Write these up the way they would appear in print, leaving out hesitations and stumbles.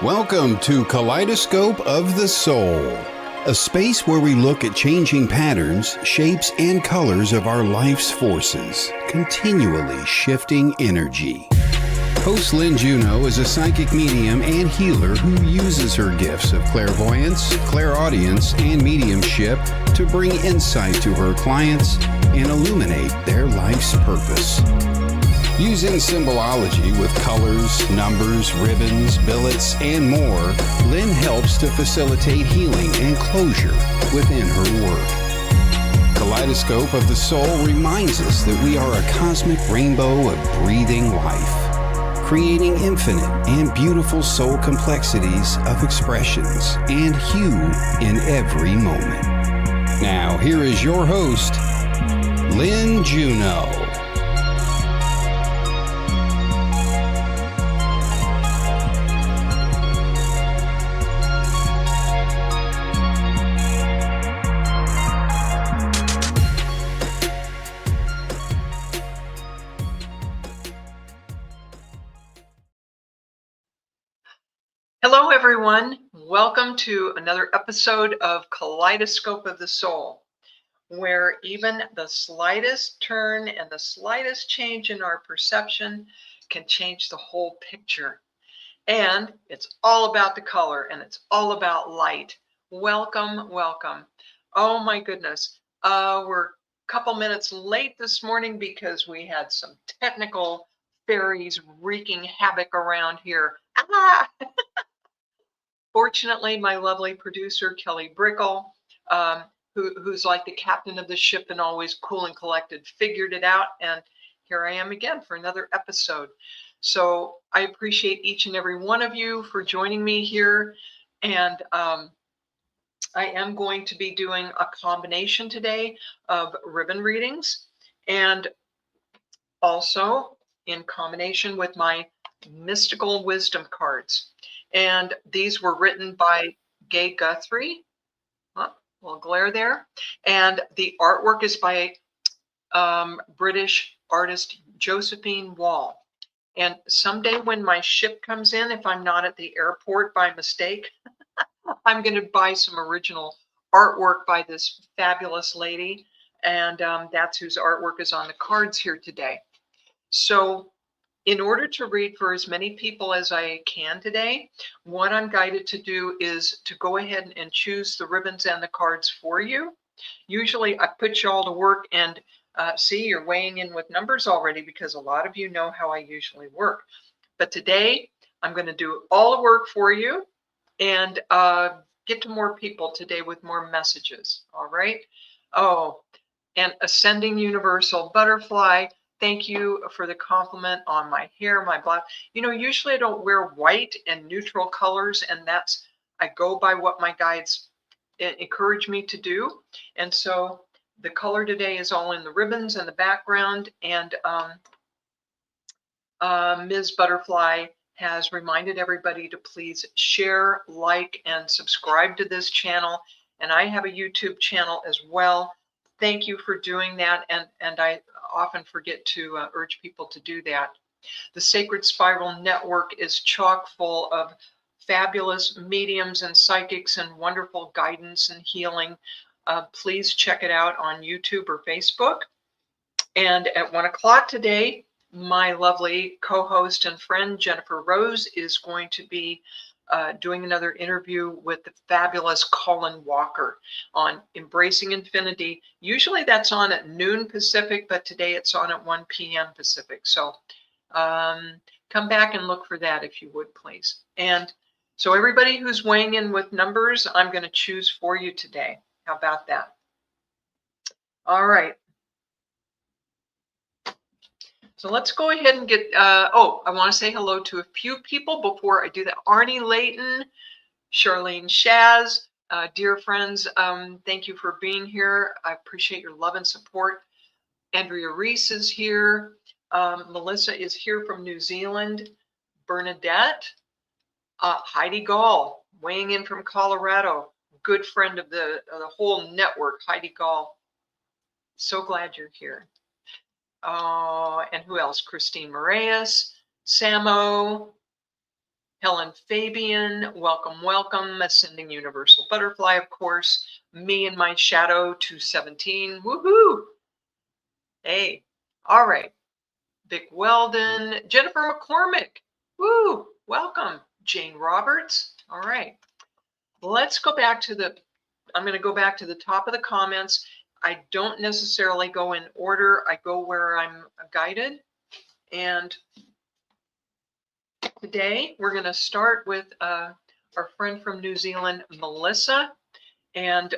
Welcome to Kaleidoscope of the Soul, a space where we look at changing patterns, shapes, and colors of our life's forces, continually shifting energy. Host Lynne Juneau is a psychic medium and healer who uses her gifts of clairvoyance, clairaudience, and mediumship to bring insight to her clients and illuminate their life's purpose. Using symbology with colors, numbers, ribbons, billets, and more, Lynne helps to facilitate healing and closure within her work. Kaleidoscope of the Soul reminds us that we are a cosmic rainbow of breathing life, creating infinite and beautiful soul complexities of expressions and hue in every moment. Now, here is your host, Lynne Juneau. Hello, everyone. Welcome to another episode of Kaleidoscope of the Soul, where even the slightest turn and the slightest change in our perception can change the whole picture. And it's all about the color and it's all about light. Welcome, welcome. Oh my goodness. We're a couple minutes late this morning because we had some technical fairies wreaking havoc around here. Fortunately, my lovely producer, Kelly Brickle, who's like the captain of the ship and always cool and collected, figured it out. And here I am again for another episode. So I appreciate each and every one of you for joining me here. And I am going to be doing a combination today of ribbon readings and also in combination with my mystical wisdom cards. And these were written by Gay Guthrie. Oh, little glare there. And the artwork is by British artist Josephine Wall. And someday when my ship comes in, if I'm not at the airport by mistake, I'm going to buy some original artwork by this fabulous lady. And that's whose artwork is on the cards here today. So in order to read for as many people as I can today, what I'm guided to do is to go ahead and choose the ribbons and the cards for you. Usually I put you all to work and see, you're weighing in with numbers already because a lot of you know how I usually work. But today I'm going to do all the work for you and get to more people today with more messages. All right. Oh, and Ascending Universal Butterfly. Thank you for the compliment on my hair, my black. You know, usually I don't wear white and neutral colors, and I go by what my guides encourage me to do. And so the color today is all in the ribbons and the background. And Ms. Butterfly has reminded everybody to please share, like, and subscribe to this channel. And I have a YouTube channel as well. Thank you for doing that. And I often forget to urge people to do that. The Sacred Spiral Network is chock full of fabulous mediums and psychics and wonderful guidance and healing. Please check it out on YouTube or Facebook. And at 1 o'clock today, my lovely co-host and friend Jennifer Rose is going to be doing another interview with the fabulous Colin Walker on Embracing Infinity. Usually that's on at noon Pacific, but today it's on at 1 p.m. Pacific. So come back and look for that if you would, please. And so everybody who's weighing in with numbers, I'm going to choose for you today. How about that? All right. So let's go ahead and get, I want to say hello to a few people before I do that. Arnie Layton, Charlene Shaz, dear friends, thank you for being here. I appreciate your love and support. Andrea Reese is here. Melissa is here from New Zealand. Bernadette, Heidi Gall, weighing in from Colorado. Good friend of the whole network, Heidi Gall. So glad you're here. And who else? Christine Moraes, Samo, Helen Fabian, welcome, welcome. Ascending Universal Butterfly, of course. Me and my shadow 217. Woohoo! Hey, all right. Vic Weldon, Jennifer McCormick. Woo! Welcome. Jane Roberts. All right. Let's go back to I'm going to go back to the top of the comments. I don't necessarily go in order. I go where I'm guided. And today we're going to start with our friend from New Zealand, Melissa. And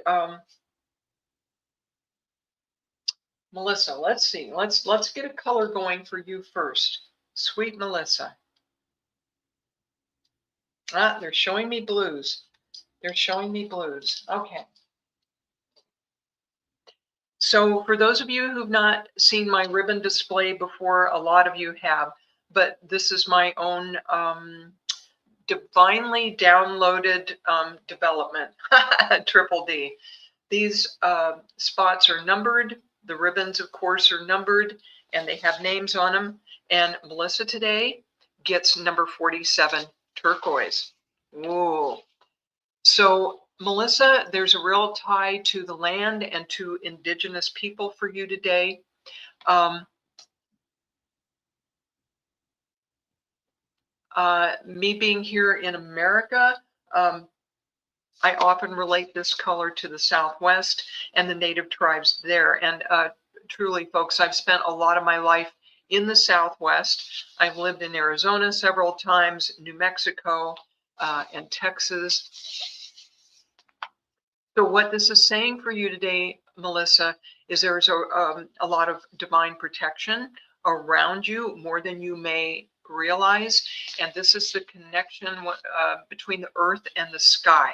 Melissa, let's see. Let's get a color going for you first. Sweet Melissa. Ah, they're showing me blues. They're showing me blues. Okay. So for those of you who've not seen my ribbon display before, a lot of you have, but this is my own divinely downloaded development, Triple D. These spots are numbered. The ribbons, of course, are numbered, and they have names on them. And Melissa today gets number 47, turquoise. Ooh. So Melissa, there's a real tie to the land and to indigenous people for you today. Me being here in America, I often relate this color to the Southwest and the native tribes there. And truly, folks, I've spent a lot of my life in the Southwest. I've lived in Arizona several times, New Mexico, and Texas. So what this is saying for you today, Melissa, is there's a lot of divine protection around you, more than you may realize. And this is the connection between the earth and the sky.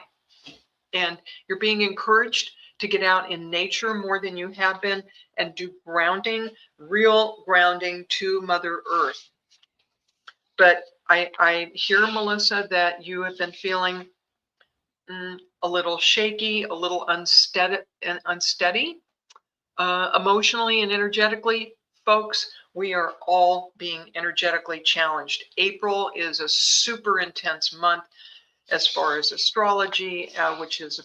And you're being encouraged to get out in nature more than you have been and do grounding, real grounding to Mother Earth. But I hear, Melissa, that you have been feeling a little shaky, a little unsteady, emotionally and energetically. Folks, we are all being energetically challenged. April is a super intense month as far as astrology, which is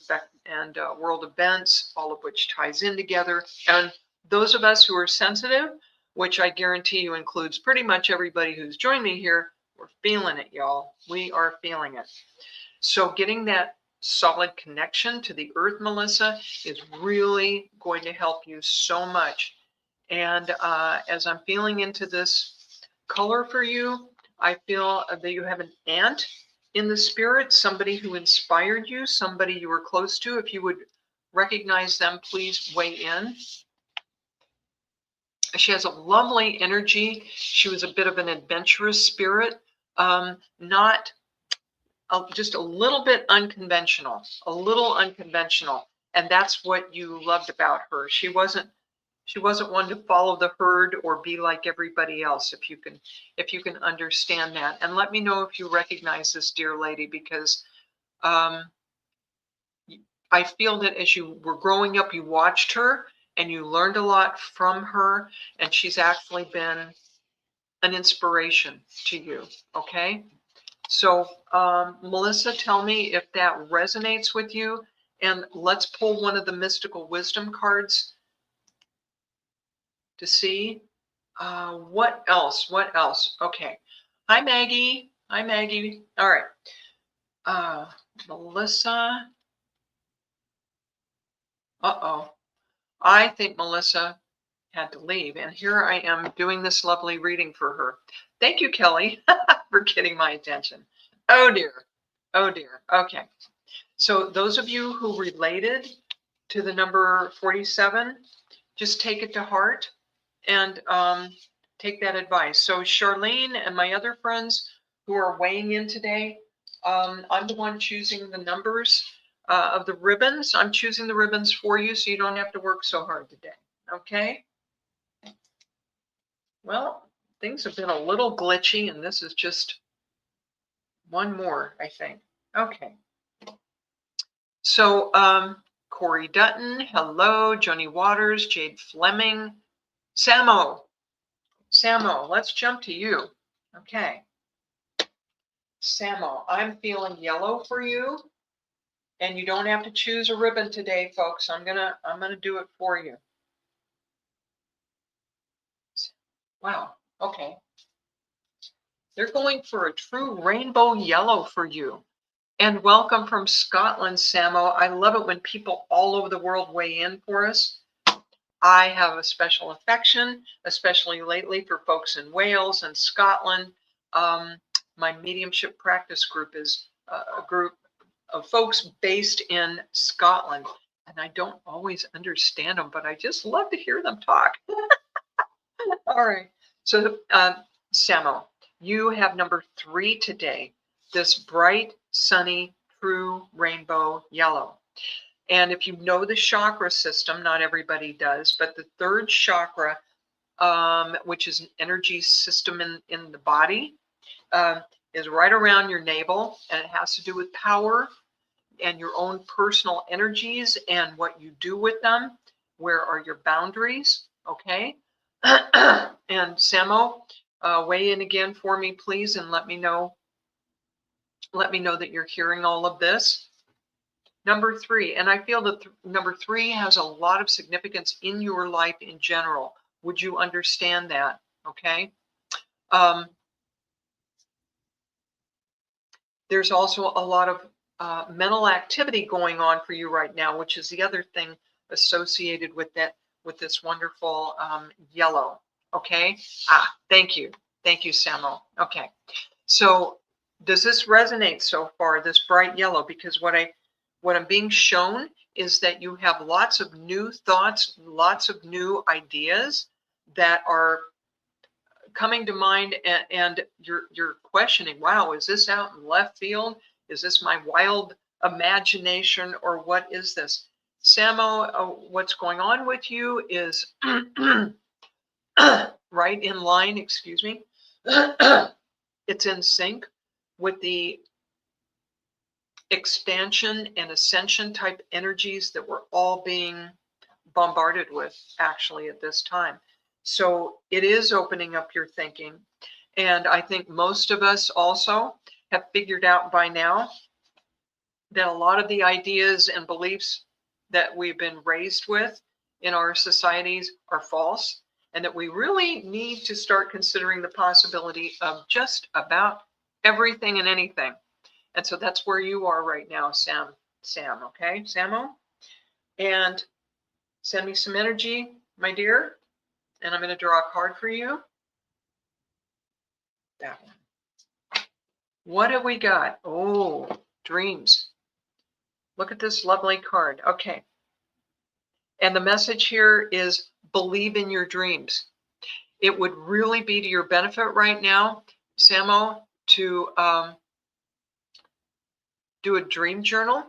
and world events, all of which ties in together. And those of us who are sensitive, which I guarantee you includes pretty much everybody who's joined me here, we're feeling it, y'all. We are feeling it. So getting that solid connection to the earth, Melissa, is really going to help you so much. And as I'm feeling into this color for you, I feel that you have an aunt in the spirit, somebody who inspired you, somebody you were close to. If you would recognize them, please weigh in. She has a lovely energy. She was a bit of an adventurous spirit, not just a little bit unconventional, and that's what you loved about her. She wasn't one to follow the herd or be like everybody else. If you can understand that, and let me know if you recognize this dear lady, because I feel that as you were growing up, you watched her and you learned a lot from her, and she's actually been an inspiration to you. Okay. So, Melissa, tell me if that resonates with you, and let's pull one of the mystical wisdom cards to see what else. What else? Okay. Hi, Maggie. Hi, Maggie. All right. Melissa. Uh-oh. I think Melissa had to leave, and here I am doing this lovely reading for her. Thank you, Kelly, for getting my attention. Oh dear. Oh dear. Okay. So those of you who related to the number 47, just take it to heart and take that advice. So Charlene and my other friends who are weighing in today, I'm the one choosing the numbers of the ribbons. I'm choosing the ribbons for you so you don't have to work so hard today. Okay? Well, things have been a little glitchy, and this is just one more, I think. Okay. So Corey Dutton, hello. Joni Waters, Jade Fleming, Samo, let's jump to you. Okay. Samo, I'm feeling yellow for you, and you don't have to choose a ribbon today, folks. I'm gonna do it for you. Wow. Okay. They're going for a true rainbow yellow for you. And welcome from Scotland, Samo. I love it when people all over the world weigh in for us. I have a special affection, especially lately, for folks in Wales and Scotland. My mediumship practice group is a group of folks based in Scotland. And I don't always understand them, but I just love to hear them talk. All right. So, Samo, you have number 3 today, this bright, sunny, true rainbow yellow. And if you know the chakra system, not everybody does, but the 3rd chakra, which is an energy system in the body, is right around your navel, and it has to do with power and your own personal energies and what you do with them. Where are your boundaries? Okay. And Samo, weigh in again for me, please, and let me know that you're hearing all of this. Number 3, and I feel that number 3 has a lot of significance in your life in general. Would you understand that? Okay. There's also a lot of mental activity going on for you right now, which is the other thing associated with this wonderful yellow. Okay. Thank you, Samo. Okay. So does this resonate so far, this bright yellow? Because what I'm being shown is that you have lots of new thoughts, lots of new ideas that are coming to mind, and you're questioning, wow, is this out in left field? Is this my wild imagination, or what is this? Samo, what's going on with you is right in line, excuse me. It's in sync with the expansion and ascension type energies that we're all being bombarded with actually at this time. So it is opening up your thinking. And I think most of us also have figured out by now that a lot of the ideas and beliefs that we've been raised with in our societies are false, and that we really need to start considering the possibility of just about everything and anything. And so that's where you are right now, Sam, okay, Samo? And send me some energy, my dear. And I'm going to draw a card for you. That one. What have we got? Oh, dreams. Look at this lovely card. Okay. And the message here is believe in your dreams. It would really be to your benefit right now, Samo, to do a dream journal.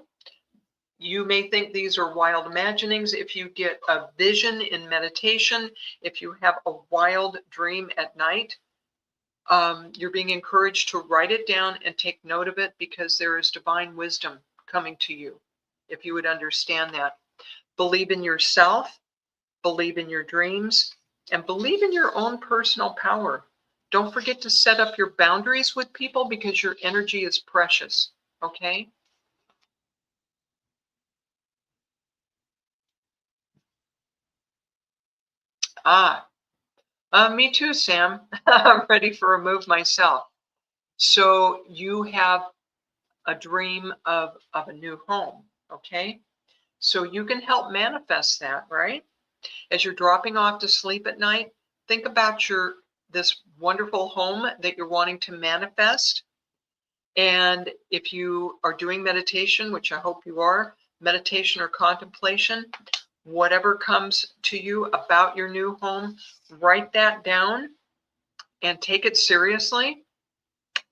You may think these are wild imaginings. If you get a vision in meditation, if you have a wild dream at night, you're being encouraged to write it down and take note of it, because there is divine wisdom coming to you, if you would understand that. Believe in yourself, believe in your dreams, and believe in your own personal power. Don't forget to set up your boundaries with people, because your energy is precious, okay? Me too, Sam. I'm ready for a move myself. So you have a dream of a new home, okay? So you can help manifest that, right? As you're dropping off to sleep at night, think about this wonderful home that you're wanting to manifest. And if you are doing meditation, which I hope you are, meditation or contemplation, whatever comes to you about your new home, write that down and take it seriously.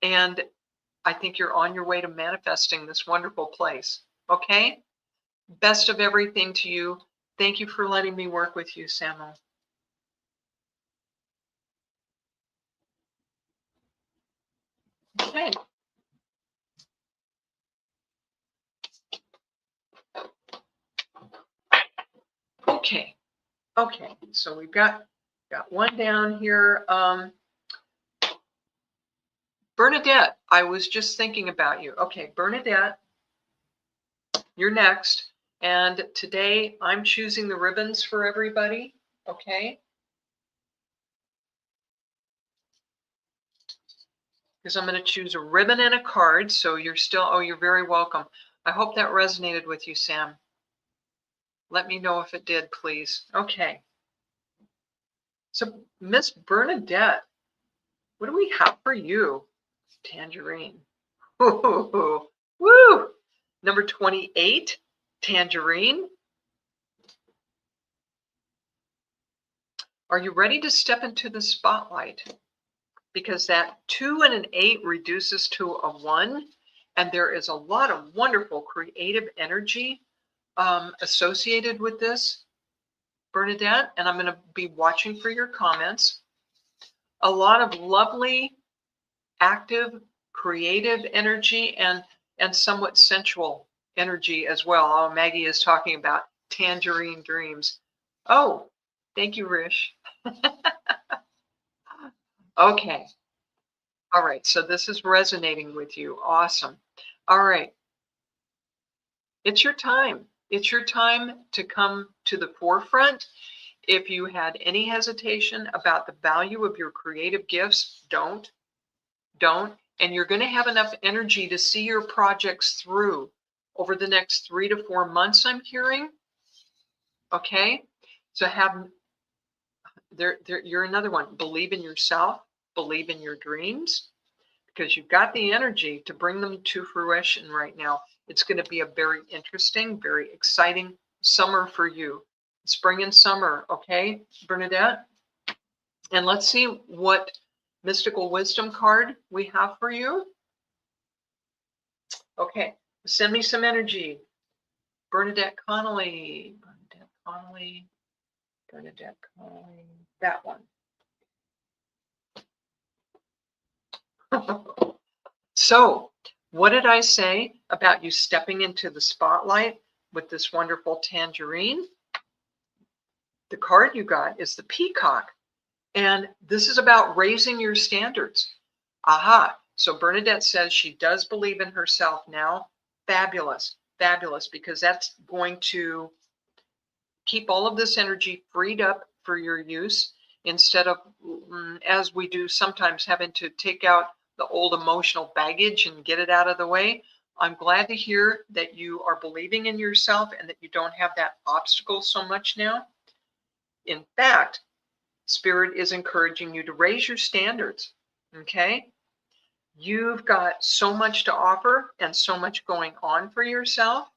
And I think you're on your way to manifesting this wonderful place. Okay? Best of everything to you. Thank you for letting me work with you, Samuel. Okay. Okay. Okay. So we've got one down here. Bernadette, I was just thinking about you. Okay, Bernadette, you're next. And today I'm choosing the ribbons for everybody. Okay. Because I'm going to choose a ribbon and a card. So you're still, oh, you're very welcome. I hope that resonated with you, Sam. Let me know if it did, please. Okay. So Miss Bernadette, what do we have for you? Tangerine. Ooh, woo! Number 28, tangerine. Are you ready to step into the spotlight? Because that 2 and an 8 reduces to a 1, and there is a lot of wonderful creative energy associated with this, Bernadette, and I'm going to be watching for your comments. A lot of lovely, active, creative energy and somewhat sensual energy as well. Oh, Maggie is talking about tangerine dreams. Oh, thank you, Rish. Okay. All right. So this is resonating with you. Awesome. All right. It's your time. It's your time to come to the forefront. If you had any hesitation about the value of your creative gifts, don't. And you're going to have enough energy to see your projects through over the next 3 to 4 months, I'm hearing. Okay. So you're another one. Believe in yourself, believe in your dreams, because you've got the energy to bring them to fruition right now. It's going to be a very interesting, very exciting summer for you. Spring and summer, okay, Bernadette? And let's see what mystical wisdom card we have for you. Okay, send me some energy. Bernadette Connolly, that one. So, what did I say about you stepping into the spotlight with this wonderful tangerine? The card you got is the peacock. And this is about raising your standards. Aha. So Bernadette says she does believe in herself now. Fabulous. Fabulous. Because that's going to keep all of this energy freed up for your use instead of, as we do sometimes, having to take out the old emotional baggage and get it out of the way. I'm glad to hear that you are believing in yourself and that you don't have that obstacle so much now. In fact, Spirit is encouraging you to raise your standards, okay? You've got so much to offer and so much going on for yourself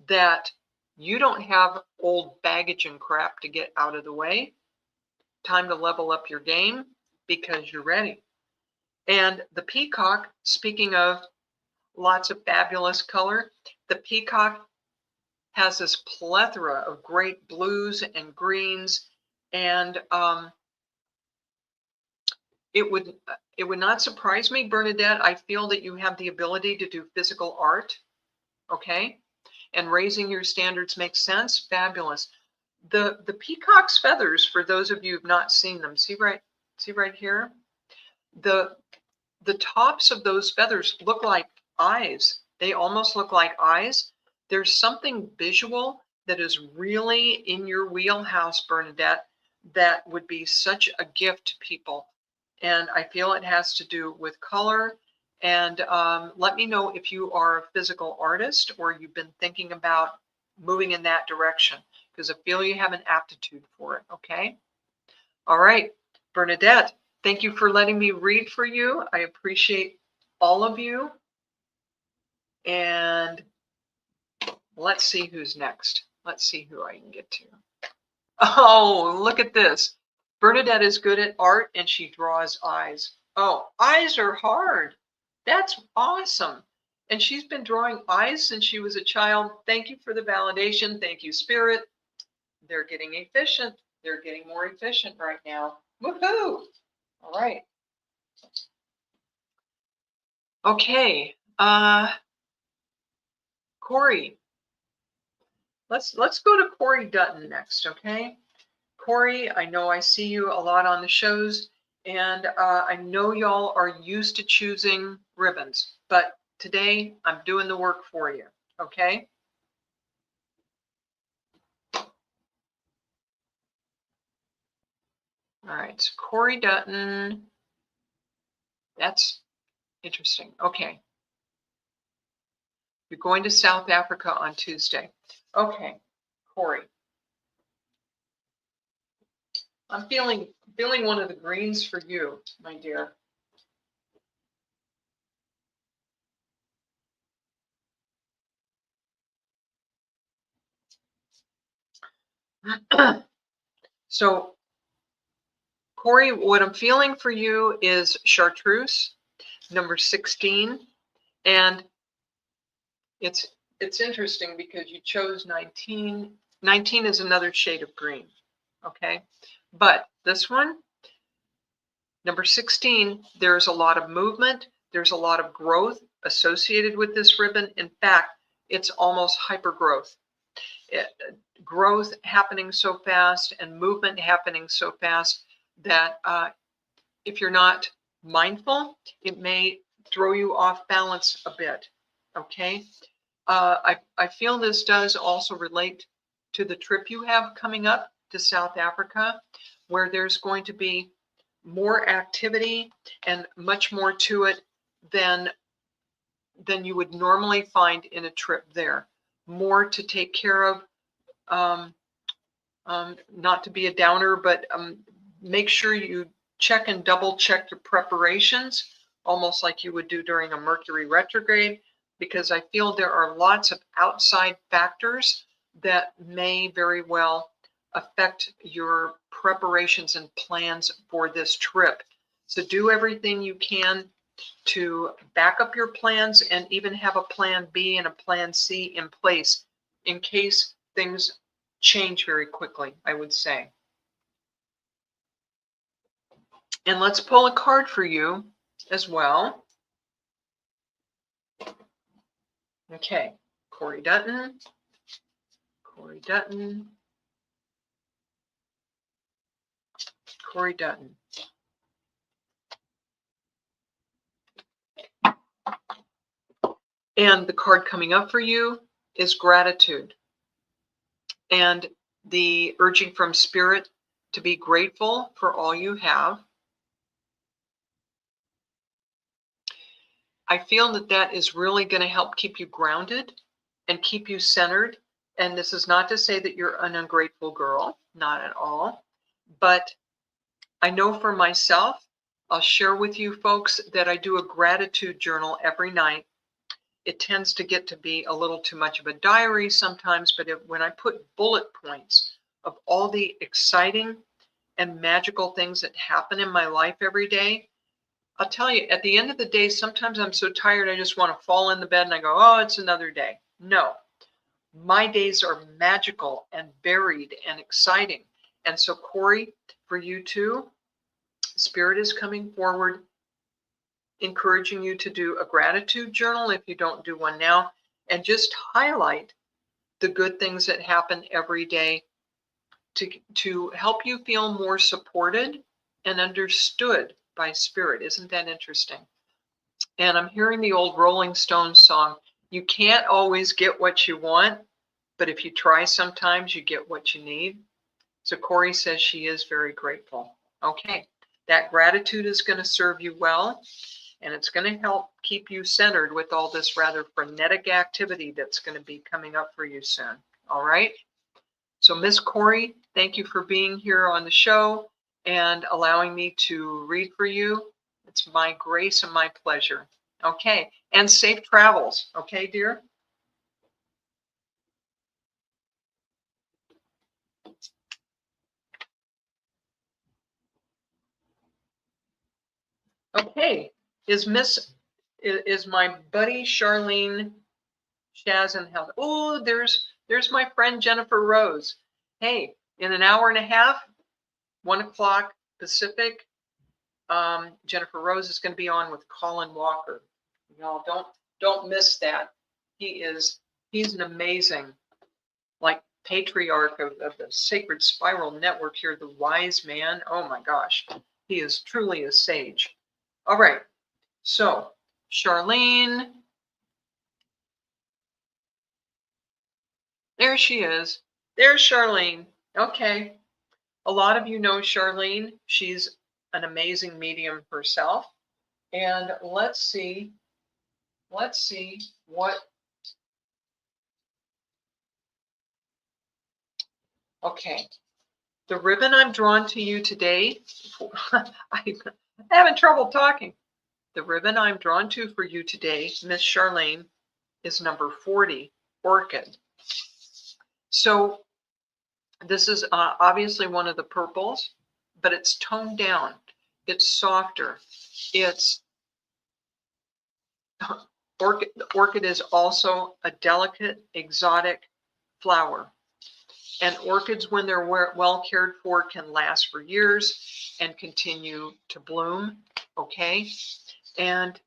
that you don't have old baggage and crap to get out of the way. Time to level up your game because you're ready. And the peacock, speaking of lots of fabulous color, the peacock has this plethora of great blues and greens, and it would not surprise me, Bernadette. I feel that you have the ability to do physical art, okay? And raising your standards makes sense. Fabulous. The peacock's feathers, for those of you who've not seen them, see right here? The tops of those feathers look like eyes. They almost look like eyes. There's something visual that is really in your wheelhouse, Bernadette, that would be such a gift to people. And I feel it has to do with color. And let me know if you are a physical artist or you've been thinking about moving in that direction, because I feel you have an aptitude for it, okay? All right, Bernadette, thank you for letting me read for you. I appreciate all of you. And let's see who's next. Let's see who I can get to. Oh, look at this. Bernadette is good at art and she draws eyes. Oh, eyes are hard. That's awesome. And she's been drawing eyes since she was a child. Thank you for the validation. Thank you, Spirit. They're getting efficient. They're getting more efficient right now. Woohoo! All right. Okay. Corey. Let's go to Corey Dutton next, okay? Corey, I know I see you a lot on the shows. And I know y'all are used to choosing ribbons, but today I'm doing the work for you, okay? All right, so Corey Dutton, that's interesting. Okay, you're going to South Africa on Tuesday. Okay, Corey. I'm feeling one of the greens for you, my dear. So, Corey, what I'm feeling for you is chartreuse, number 16, and it's interesting because you chose 19. 19 is another shade of green, okay? But this one, number 16, there's a lot of movement, there's a lot of growth associated with this ribbon. In fact, it's almost hyper growth. Growth happening so fast and movement happening so fast that if you're not mindful, it may throw you off balance a bit, okay? I feel this does also relate to the trip you have coming up to South Africa, where there's going to be more activity and much more to it than you would normally find in a trip there. More to take care of, not to be a downer, but make sure you check and double check your preparations, almost like you would do during a Mercury retrograde, because I feel there are lots of outside factors that may very well affect your preparations and plans for this trip. So do everything you can to back up your plans and even have a plan B and a plan C in place in case things change very quickly, I would say. And let's pull a card for you as well. Okay, Corey Dutton, Corey Dutton, Corey Dutton. And the card coming up for you is gratitude. And the urging from Spirit to be grateful for all you have. I feel that that is really going to help keep you grounded and keep you centered. And this is not to say that you're an ungrateful girl, not at all. But I know for myself, I'll share with you folks that I do a gratitude journal every night. It tends to get to be a little too much of a diary sometimes, but when I put bullet points of all the exciting and magical things that happen in my life every day, I'll tell you, at the end of the day, sometimes I'm so tired, I just want to fall in the bed and I go, oh, it's another day. No, my days are magical and varied and exciting. And so, Corey, for you too, Spirit is coming forward, encouraging you to do a gratitude journal if you don't do one now, and just highlight the good things that happen every day to help you feel more supported and understood by Spirit. Isn't that interesting? And I'm hearing the old Rolling Stones song, you can't always get what you want, but if you try sometimes, you get what you need. So Corey says she is very grateful. Okay, that gratitude is going to serve you well, and it's going to help keep you centered with all this rather frenetic activity that's going to be coming up for you soon. All right? So Miss Corey, thank you for being here on the show and allowing me to read for you. It's my grace and my pleasure. Okay, and safe travels. Okay, dear? Okay, is my buddy Charlene Shaz in health? Oh, there's my friend Jennifer Rose. Hey, in an hour and a half, 1 o'clock Pacific, Jennifer Rose is going to be on with Colin Walker. Y'all don't miss that. He's an amazing, like, patriarch of the Sacred Spiral Network here, the wise man. Oh my gosh. He is truly a sage. All right. So, Charlene, there she is. There's Charlene. Okay. A lot of you know Charlene. She's an amazing medium herself. And let's see what, okay. The ribbon I'm drawn to you today, I'm having trouble talking. The ribbon I'm drawn to for you today, Miss Charlene, is number 40, Orchid. So this is obviously one of the purples, but it's toned down. It's softer. It's orchid is also a delicate, exotic flower. And orchids, when they're well cared for, can last for years and continue to bloom. Okay. And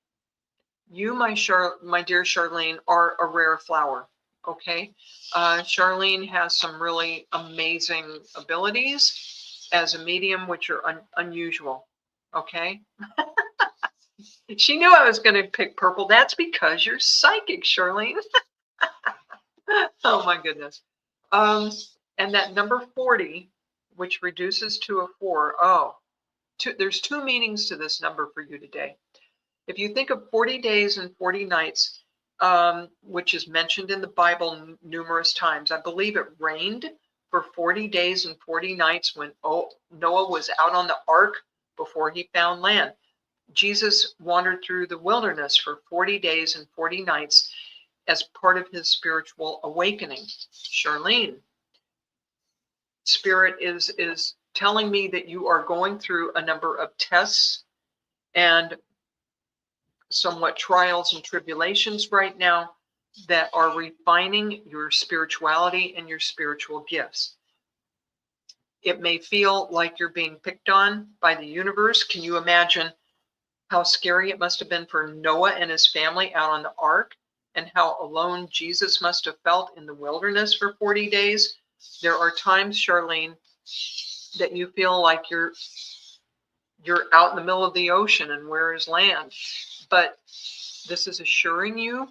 you, my dear Charlene, are a rare flower. Okay. Charlene has some really amazing abilities as a medium, which are unusual. Okay. She knew I was going to pick purple. That's because you're psychic, Charlene. Oh my goodness. And that number 40, which reduces to a 4, there's two meanings to this number for you today. If you think of 40 days and 40 nights, which is mentioned in the Bible numerous times, I believe it rained for 40 days and 40 nights when Noah was out on the ark before he found land. Jesus wandered through the wilderness for 40 days and 40 nights as part of his spiritual awakening. Charlene, Spirit is telling me that you are going through a number of tests and somewhat trials and tribulations right now that are refining your spirituality and your spiritual gifts. It may feel like you're being picked on by the universe. Can you imagine how scary it must have been for Noah and his family out on the ark, and how alone Jesus must have felt in the wilderness for 40 days? There are times, Charlene, that you feel like you're out in the middle of the ocean and where is land? But this is assuring you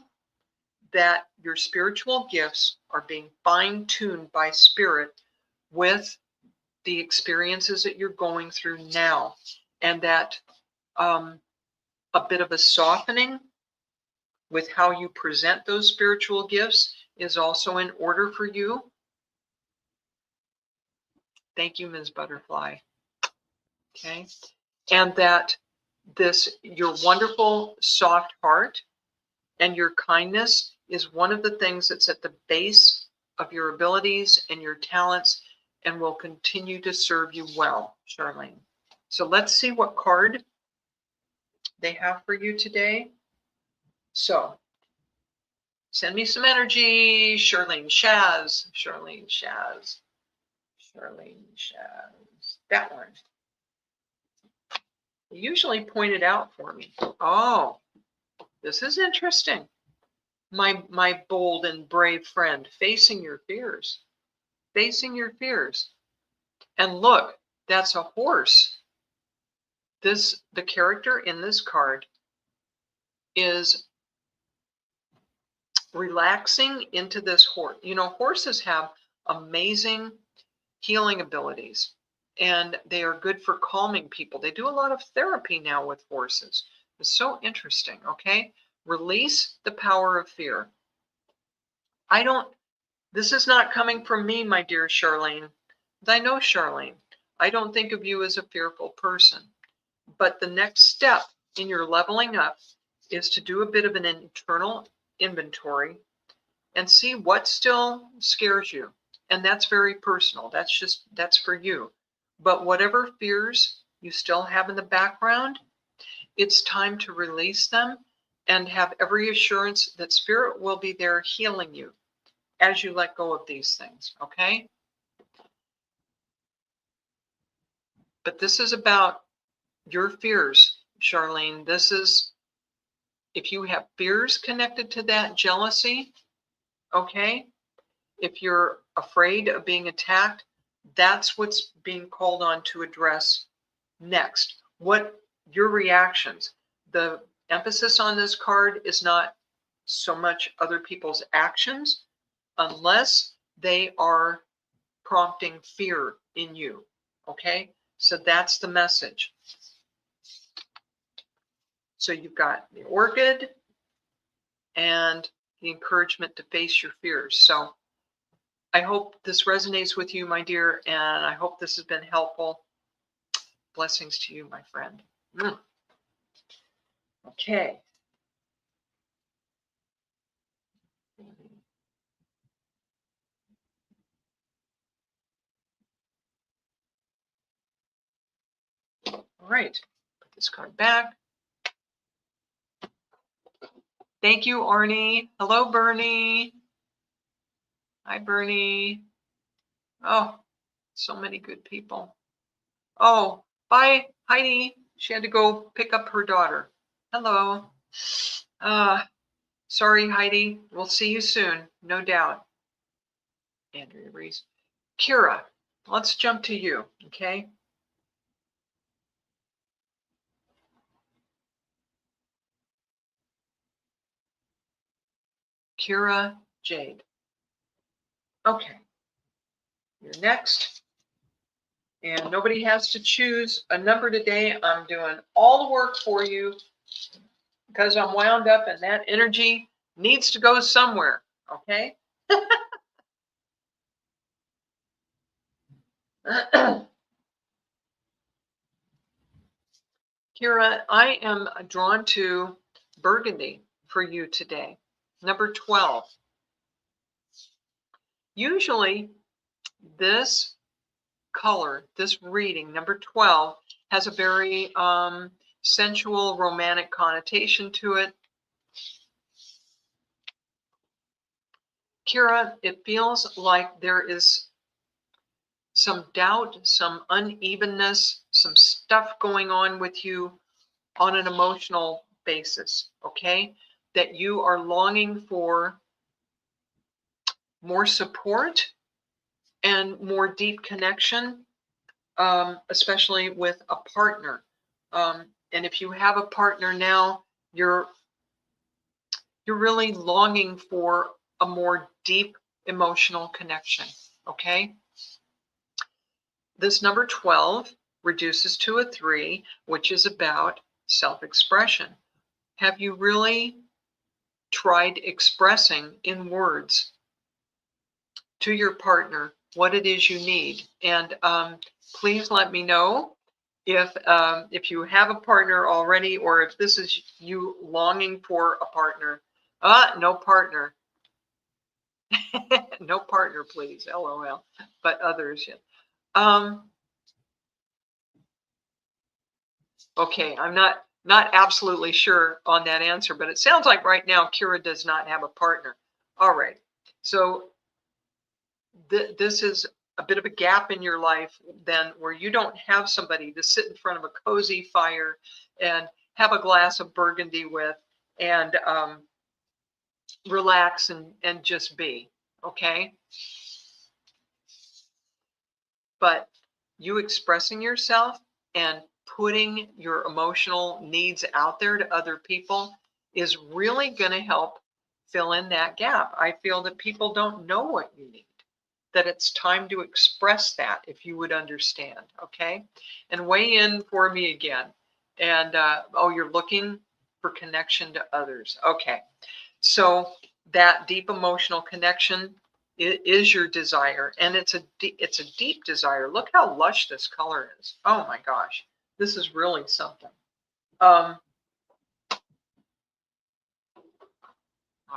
that your spiritual gifts are being fine-tuned by Spirit with the experiences that you're going through now, and that a bit of a softening with how you present those spiritual gifts is also in order for you. Thank you, Ms. Butterfly. Okay. And that your wonderful soft heart and your kindness is one of the things that's at the base of your abilities and your talents and will continue to serve you well, Charlene. So let's see what card they have for you today. So send me some energy, Charlene Shaz, Charlene Shaz, Charlene Shaz. That one. You usually point it out for me. Oh, this is interesting. My bold and brave friend, facing your fears. Facing your fears. And look, that's a horse. The character in this card is relaxing into this horse. You know, horses have amazing healing abilities, and they are good for calming people. They do a lot of therapy now with horses. It's so interesting, okay? Release the power of fear. This is not coming from me, my dear Charlene. I know Charlene. I don't think of you as a fearful person. But the next step in your leveling up is to do a bit of an internal inventory and see what still scares you. And that's very personal. That's for you. But whatever fears you still have in the background, it's time to release them and have every assurance that Spirit will be there healing you as you let go of these things, okay? But this is about your fears, Charlene. This is, if you have fears connected to that, jealousy, okay? If you're afraid of being attacked, that's what's being called on to address Next, what your reactions. The emphasis on this card is not so much other people's actions unless they are prompting fear in you. Okay, so that's the message. So you've got the orchid and the encouragement to face your fears. So I hope this resonates with you, my dear, and I hope this has been helpful. Blessings to you, my friend. Okay. All right. Put this card back. Thank you, Arnie. Hello, Bernie. Hi, Bernie. Oh, so many good people. Oh, bye, Heidi. She had to go pick up her daughter. Hello. Sorry, Heidi. We'll see you soon, no doubt. Andrea Reese. Kira, let's jump to you, okay? Kira Jade. Okay. You're next. And nobody has to choose a number today. I'm doing all the work for you because I'm wound up and that energy needs to go somewhere, okay? Kira, I am drawn to burgundy for you today. Number 12. Usually this color, this reading, number 12, has a very sensual, romantic connotation to it. Kira, it feels like there is some doubt, some unevenness, some stuff going on with you on an emotional basis, okay? That you are longing for more support and more deep connection, especially with a partner. And if you have a partner now, you're really longing for a more deep emotional connection, okay? This number 12 reduces to a 3, which is about self-expression. Have you really tried expressing in words to your partner what it is you need? And please let me know if you have a partner already, or if this is you longing for a partner. No partner. No partner, please. LOL. But others, yeah. Okay, I'm not absolutely sure on that answer, but it sounds like right now Kira does not have a partner. All right, so this is a bit of a gap in your life then, where you don't have somebody to sit in front of a cozy fire and have a glass of burgundy with and relax and just be, okay? But you expressing yourself and putting your emotional needs out there to other people is really going to help fill in that gap. I feel that people don't know what you need, that it's time to express that, if you would understand, okay? And weigh in for me again. And, oh, you're looking for connection to others. Okay, so that deep emotional connection is your desire, and it's a deep desire. Look how lush this color is. Oh my gosh, this is really something. All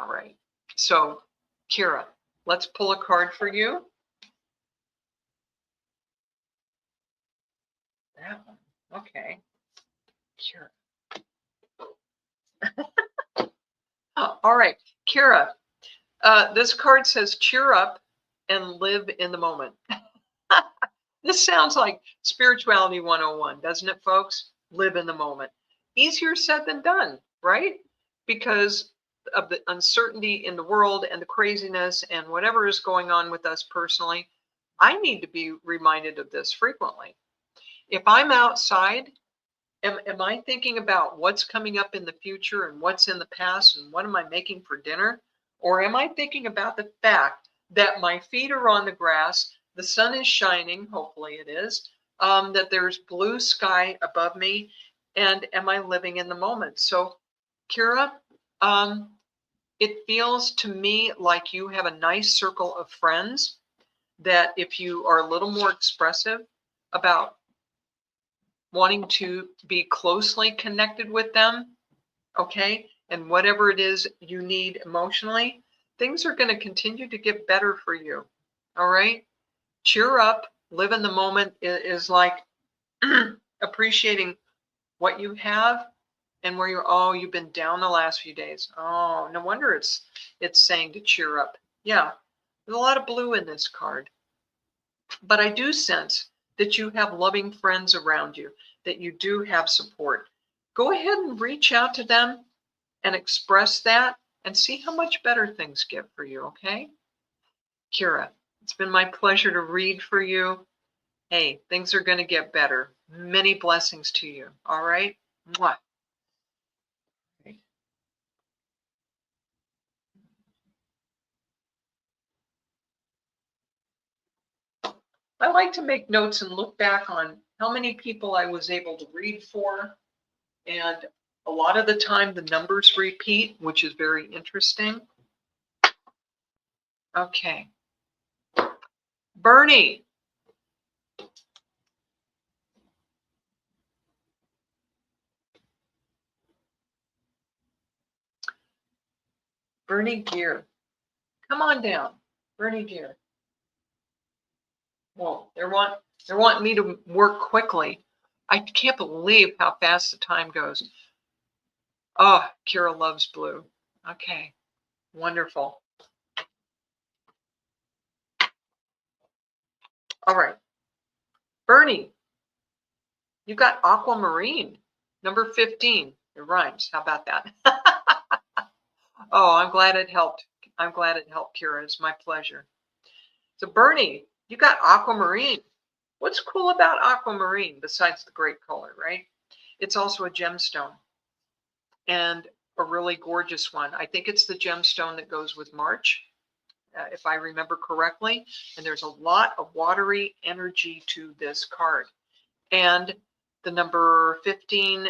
right, so Kira, let's pull a card for you. That one, okay. Kira. All right, Kira, this card says cheer up and live in the moment. This sounds like spirituality 101, doesn't it, folks? Live in the moment. Easier said than done, right? Because of the uncertainty in the world and the craziness and whatever is going on with us personally, I need to be reminded of this frequently. If I'm outside, am I thinking about what's coming up in the future and what's in the past and what am I making for dinner? Or am I thinking about the fact that my feet are on the grass, the sun is shining, hopefully it is, that there's blue sky above me, and am I living in the moment? So, Kira, it feels to me like you have a nice circle of friends that if you are a little more expressive about wanting to be closely connected with them, okay, and whatever it is you need emotionally, things are going to continue to get better for you. All right, cheer up. Live in the moment is like appreciating what you have and where you're. Oh, you've been down the last few days. Oh, no wonder it's saying to cheer up. Yeah, there's a lot of blue in this card, but I do sense that you have loving friends around you, that you do have support. Go ahead and reach out to them and express that and see how much better things get for you, okay? Kira, it's been my pleasure to read for you. Hey, things are going to get better. Many blessings to you, all right? Mwah. I like to make notes and look back on how many people I was able to read for. And a lot of the time, the numbers repeat, which is very interesting. Okay. Bernie. Bernie Gear. Come on down. Bernie Gear. Well, they're wanting me to work quickly. I can't believe how fast the time goes. Oh, Kira loves blue. Okay. Wonderful. All right. Bernie, you got aquamarine. Number 15. It rhymes. How about that? Oh, I'm glad it helped. I'm glad it helped, Kira. It's my pleasure. So, Bernie, you got aquamarine. What's cool about aquamarine besides the great color, right? It's also a gemstone and a really gorgeous one. I think it's the gemstone that goes with March, if I remember correctly. And there's a lot of watery energy to this card. And the number 15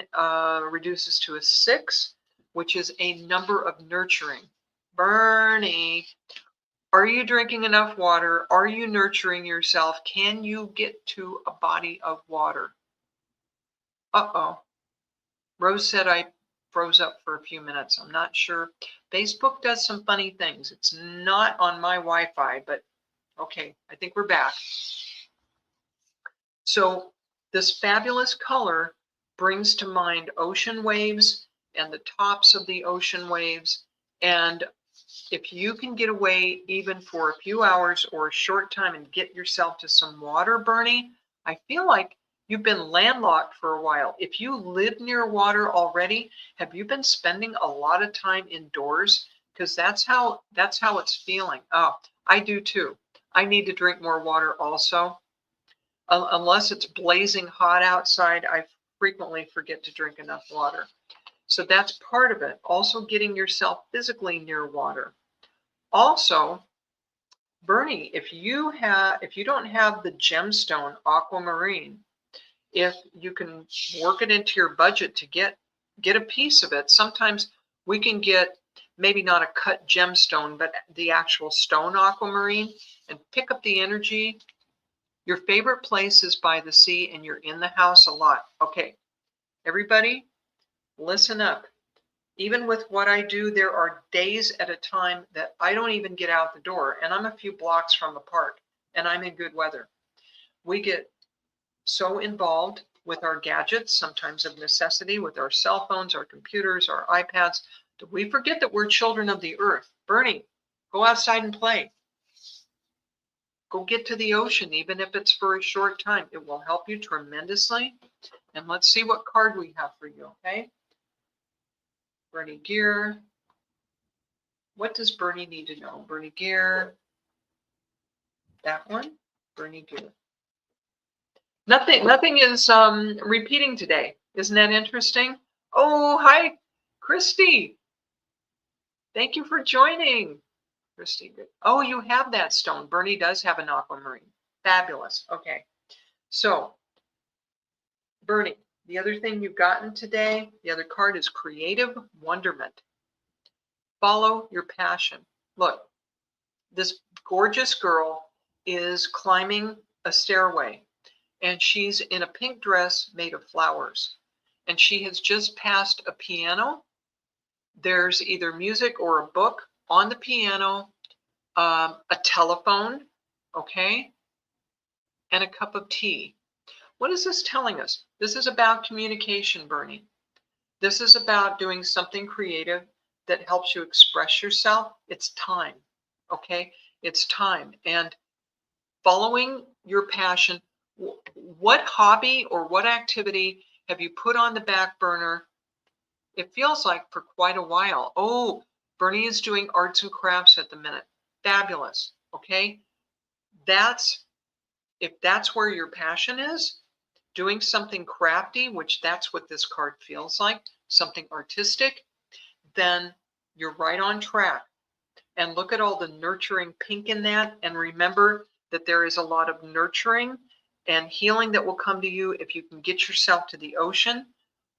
reduces to a 6, which is a number of nurturing. Bernie, are you drinking enough water? Are you nurturing yourself? Can you get to a body of water? Uh-oh. Rose said I froze up for a few minutes. I'm not sure. Facebook does some funny things. It's not on my Wi-Fi, but okay, I think we're back. So this fabulous color brings to mind ocean waves and the tops of the ocean waves. And if you can get away even for a few hours or a short time and get yourself to some water, Bernie, I feel like you've been landlocked for a while. If you live near water already, have you been spending a lot of time indoors? Because that's how it's feeling. Oh, I do too. I need to drink more water also. Unless it's blazing hot outside, I frequently forget to drink enough water. So that's part of it. Also getting yourself physically near water. Also, Bernie, if you don't have the gemstone aquamarine, if you can work it into your budget to get a piece of it, sometimes we can get maybe not a cut gemstone, but the actual stone aquamarine and pick up the energy. Your favorite place is by the sea and you're in the house a lot. Okay, everybody, listen up. Even with what I do, there are days at a time that I don't even get out the door, and I'm a few blocks from the park, and I'm in good weather. We get so involved with our gadgets, sometimes of necessity, with our cell phones, our computers, our iPads, that we forget that we're children of the earth. Bernie, go outside and play. Go get to the ocean, even if it's for a short time. It will help you tremendously. And let's see what card we have for you, okay? Bernie Gear. What does Bernie need to know? Bernie Gear. That one. Bernie Gear. Nothing is repeating today. Isn't that interesting? Oh, hi, Christy. Thank you for joining, Christy. Oh, you have that stone. Bernie does have an aquamarine. Fabulous. Okay. So, Bernie, the other thing you've gotten today, the other card is creative wonderment. Follow your passion. Look, this gorgeous girl is climbing a stairway and she's in a pink dress made of flowers. And she has just passed a piano. There's either music or a book on the piano, a telephone, okay, and a cup of tea. What is this telling us? This is about communication, Bernie. This is about doing something creative that helps you express yourself. It's time, okay? It's time. And following your passion, what hobby or what activity have you put on the back burner? It feels like for quite a while. Oh, Bernie is doing arts and crafts at the minute. Fabulous. Okay. If that's where your passion is, doing something crafty, which that's what this card feels like, something artistic, then you're right on track. And look at all the nurturing pink in that. And remember that there is a lot of nurturing and healing that will come to you if you can get yourself to the ocean.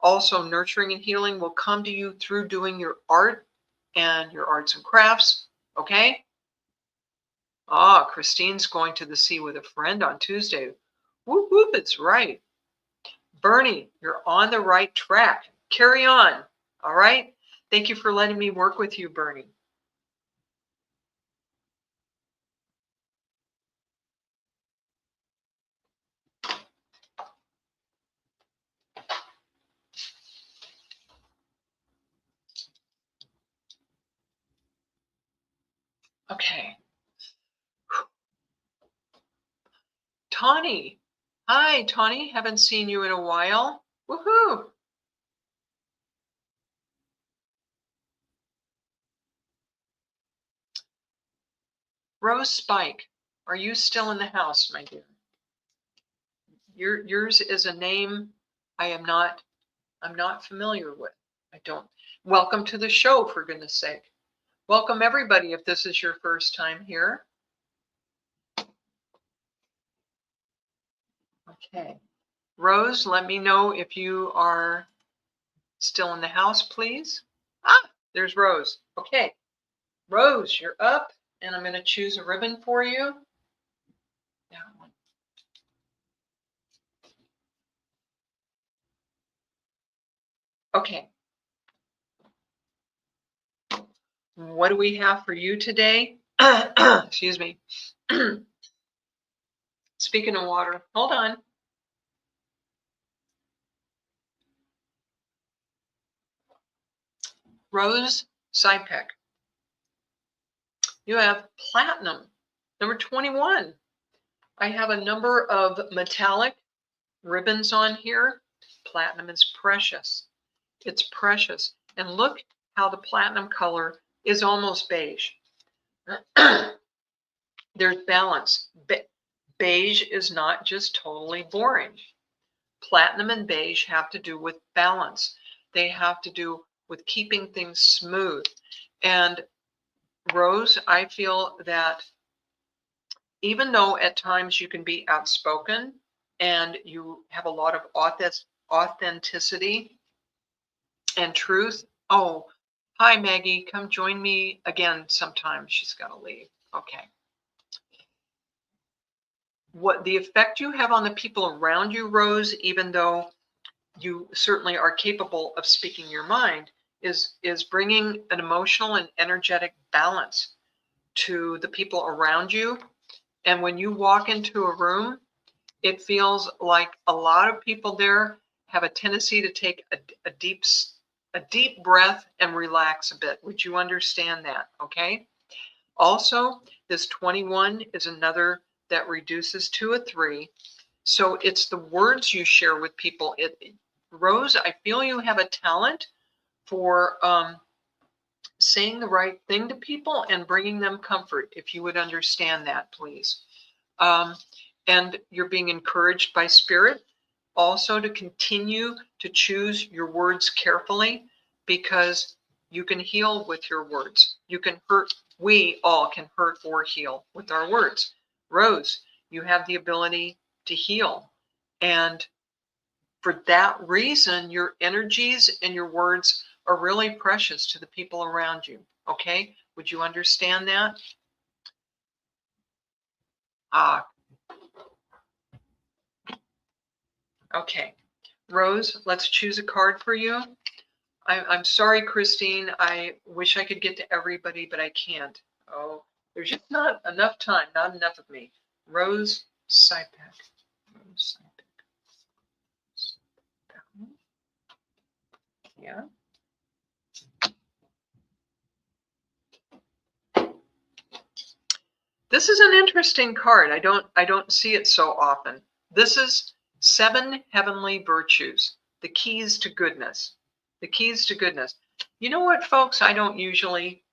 Also, nurturing and healing will come to you through doing your art and your arts and crafts. Okay? Ah, Christine's going to the sea with a friend on Tuesday. Whoop, whoop, it's right. Bernie, you're on the right track. Carry on. All right? Thank you for letting me work with you, Bernie. Okay. Tawny. Hi, Tawny. Haven't seen you in a while. Woohoo. Rose Spike, are you still in the house, my dear? Yours is a name I'm not familiar with. I don't. Welcome to the show, for goodness sake. Welcome everybody if this is your first time here. Okay. Rose, let me know if you are still in the house, please. Ah, there's Rose. Okay. Rose, you're up, and I'm going to choose a ribbon for you. That one. Okay. What do we have for you today? Excuse me. Speaking of water, hold on. Rose Sipek. You have platinum, number 21. I have a number of metallic ribbons on here. Platinum is precious. It's precious. And look how the platinum color is almost beige. There's balance. Beige is not just totally boring. Platinum and beige have to do with balance. They have to do with keeping things smooth. And Rose, I feel that even though at times you can be outspoken and you have a lot of authenticity and truth. Oh, hi, Maggie. Come join me again sometime. She's got to leave. Okay. What the effect you have on the people around you, Rose, even though you certainly are capable of speaking your mind, is bringing an emotional and energetic balance to the people around you. And when you walk into a room, it feels like a lot of people there have a tendency to take a deep breath and relax a bit. Would you understand that? Okay. Also, this 21 is another that reduces to a 3. So it's the words you share with people. Rose, I feel you have a talent for saying the right thing to people and bringing them comfort. If you would understand that, please. And you're being encouraged by Spirit also to continue to choose your words carefully, because you can heal with your words. You can hurt. We all can hurt or heal with our words. Rose, you have the ability to heal. And for that reason, your energies and your words are really precious to the people around you. Okay? Would you understand that? Ah, okay. Rose, let's choose a card for you. I'm sorry, Christine. I wish I could get to everybody, but I can't. Oh, there's just not enough time, not enough of me. Rose Sipek. Rose Sipek. Yeah. This is an interesting card. I don't see it so often. This is 7 Heavenly Virtues, the keys to goodness. The keys to goodness. You know what, folks? I don't usually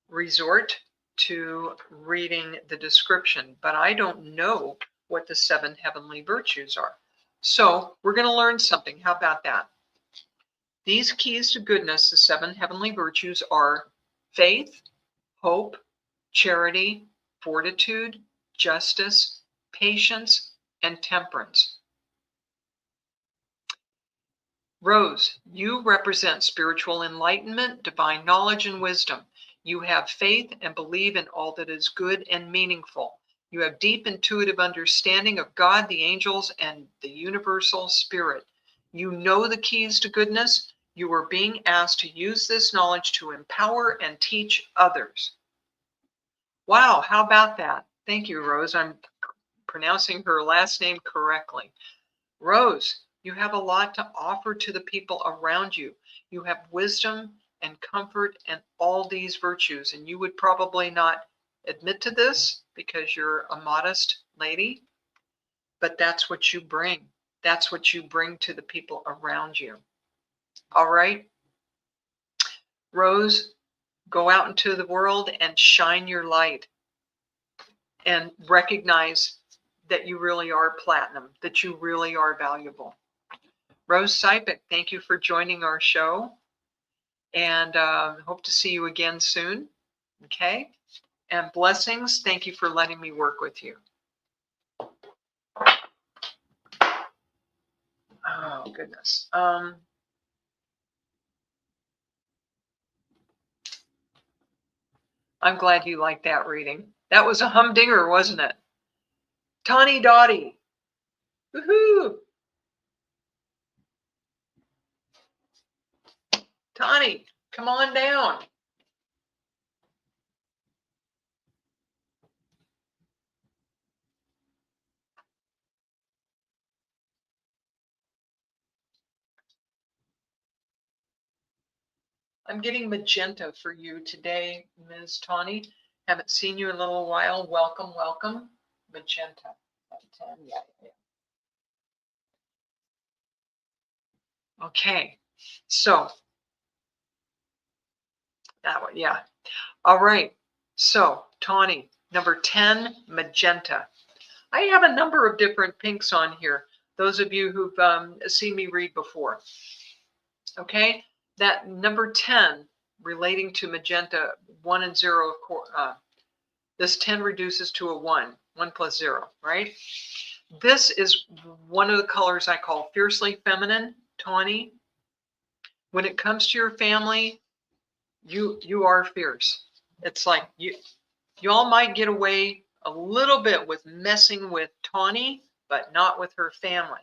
resort to reading the description, but I don't know what the 7 heavenly virtues are. So we're going to learn something. How about that? These keys to goodness, the 7 heavenly virtues, are faith, hope, charity, fortitude, justice, patience, and temperance. Rose, you represent spiritual enlightenment, divine knowledge, and wisdom. You have faith and believe in all that is good and meaningful. You have deep intuitive understanding of God, the angels, and the universal spirit. You know the keys to goodness. You are being asked to use this knowledge to empower and teach others. Wow, how about that? Thank you, Rose. I'm pronouncing her last name correctly. Rose, you have a lot to offer to the people around you. You have wisdom and comfort and all these virtues, and you would probably not admit to this because you're a modest lady, but that's what you bring. That's what you bring to the people around you. All right? Rose, go out into the world and shine your light and recognize that you really are platinum, that you really are valuable. Rose Sipek, thank you for joining our show, and hope to see you again soon. Okay? And blessings. Thank you for letting me work with you. Oh, goodness. I'm glad you liked that reading. That was a humdinger, wasn't it? Tawny Dottie. Woohoo! Tawny, come on down. I'm getting magenta for you today, Ms. Tawny. Haven't seen you in a little while. Welcome, welcome. Magenta. Yeah. Okay, so that one, yeah. All right, so Tawny, number 10, magenta. I have a number of different pinks on here. Those of you who've seen me read before. Okay, that number 10 relating to magenta, 1 and 0, of course, this 10 reduces to a 1, 1 plus 0, right? This is one of the colors I call fiercely feminine, Tawny. When it comes to your family, you are fierce. It's like you all might get away a little bit with messing with Tawny, but not with her family.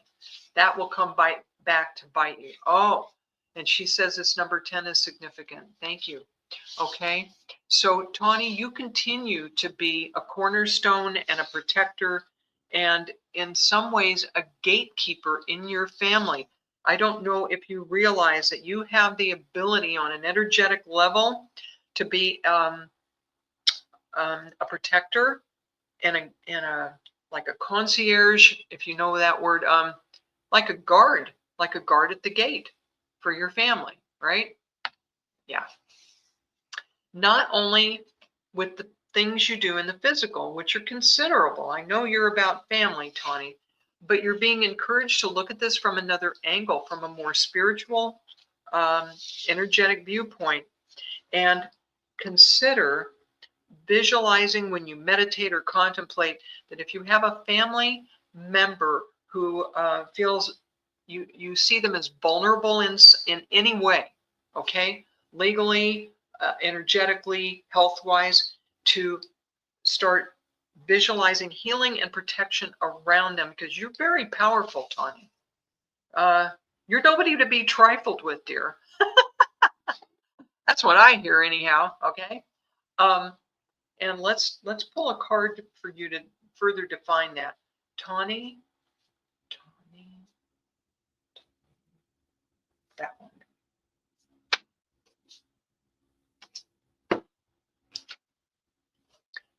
That will come back to bite you. Oh, and she says this number 10 is significant. Thank you. Okay, so Tawny, you continue to be a cornerstone and a protector, and in some ways a gatekeeper in your family. I don't know if you realize that you have the ability on an energetic level to be a protector and a like a concierge, if you know that word, like a guard at the gate for your family, right? Yeah. Not only with things you do in the physical, which are considerable. I know you're about family, Tawny, but you're being encouraged to look at this from another angle, from a more spiritual, energetic viewpoint, and consider visualizing when you meditate or contemplate that if you have a family member who feels you see them as vulnerable in any way, okay, legally, energetically, health-wise, to start visualizing healing and protection around them, because you're very powerful, Tawny. You're nobody to be trifled with, dear. That's what I hear anyhow, okay? And let's pull a card for you to further define that. Tawny, that one.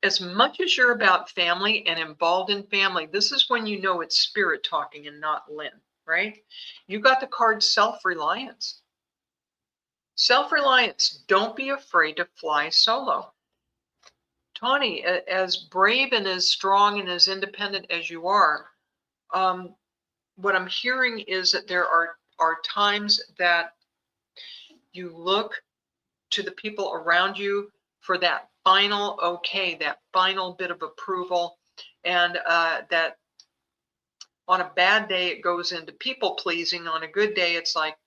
As much as you're about family and involved in family, this is when you know it's spirit talking and not Lynne, right? You got the card self-reliance. Self-reliance. Don't be afraid to fly solo. Tawny, as brave and as strong and as independent as you are, what I'm hearing is that there are times that you look to the people around you for that final okay, that final bit of approval, and that on a bad day it goes into people pleasing. On a good day it's like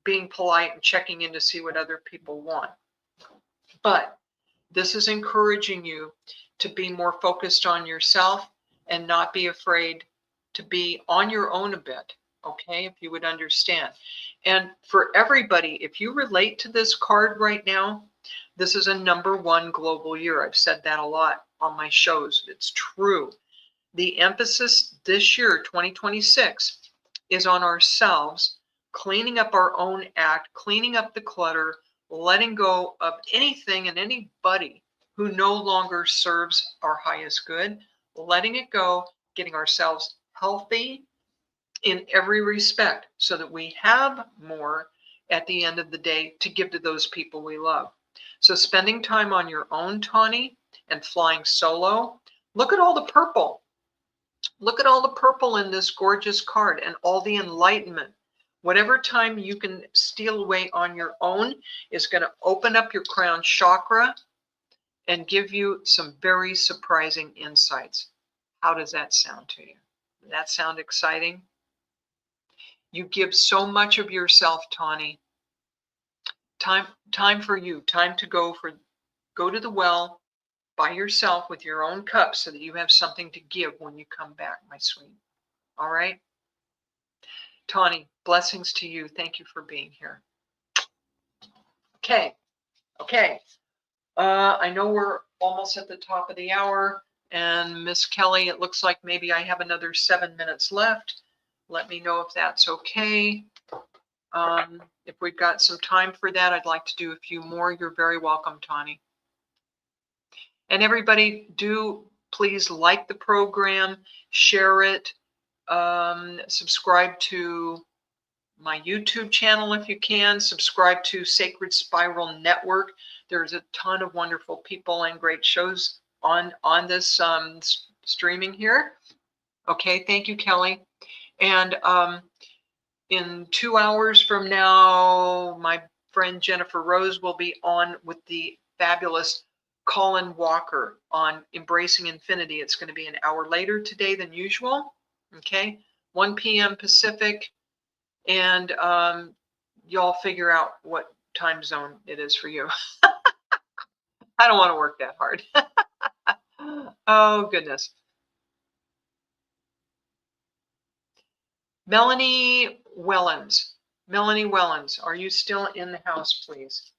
being polite and checking in to see what other people want. But this is encouraging you to be more focused on yourself and not be afraid to be on your own a bit, okay, if you would understand. And for everybody, if you relate to this card right now, this is a #1 global year. I've said that a lot on my shows. It's true. The emphasis this year, 2026, is on ourselves, cleaning up our own act, cleaning up the clutter, letting go of anything and anybody who no longer serves our highest good, letting it go, getting ourselves healthy in every respect so that we have more at the end of the day to give to those people we love. So spending time on your own, Tawny, and flying solo. Look at all the purple. Look at all the purple in this gorgeous card and all the enlightenment. Whatever time you can steal away on your own is going to open up your crown chakra and give you some very surprising insights. How does that sound to you? Does that sound exciting? You give so much of yourself, Tawny. Time for you. Time to go to the well by yourself with your own cup so that you have something to give when you come back, my sweet. All right? Tawny, blessings to you. Thank you for being here. Okay. I know we're almost at the top of the hour, and Miss Kelly, it looks like maybe I have another 7 minutes left. Let me know if that's okay. If we've got some time for that, I'd like to do a few more. You're very welcome, Tawny. And everybody, do please like the program, share it, subscribe to my YouTube channel if you can, subscribe to Sacred Spiral Network. There's a ton of wonderful people and great shows on this streaming here. Okay, thank you, Kelly. And in 2 hours from now, my friend Jennifer Rose will be on with the fabulous Colin Walker on Embracing Infinity. It's going to be an hour later today than usual. Okay, 1 p.m. Pacific. And y'all figure out what time zone it is for you. I don't want to work that hard. Oh, goodness. Melanie Wellens. Melanie Wellens, are you still in the house, please?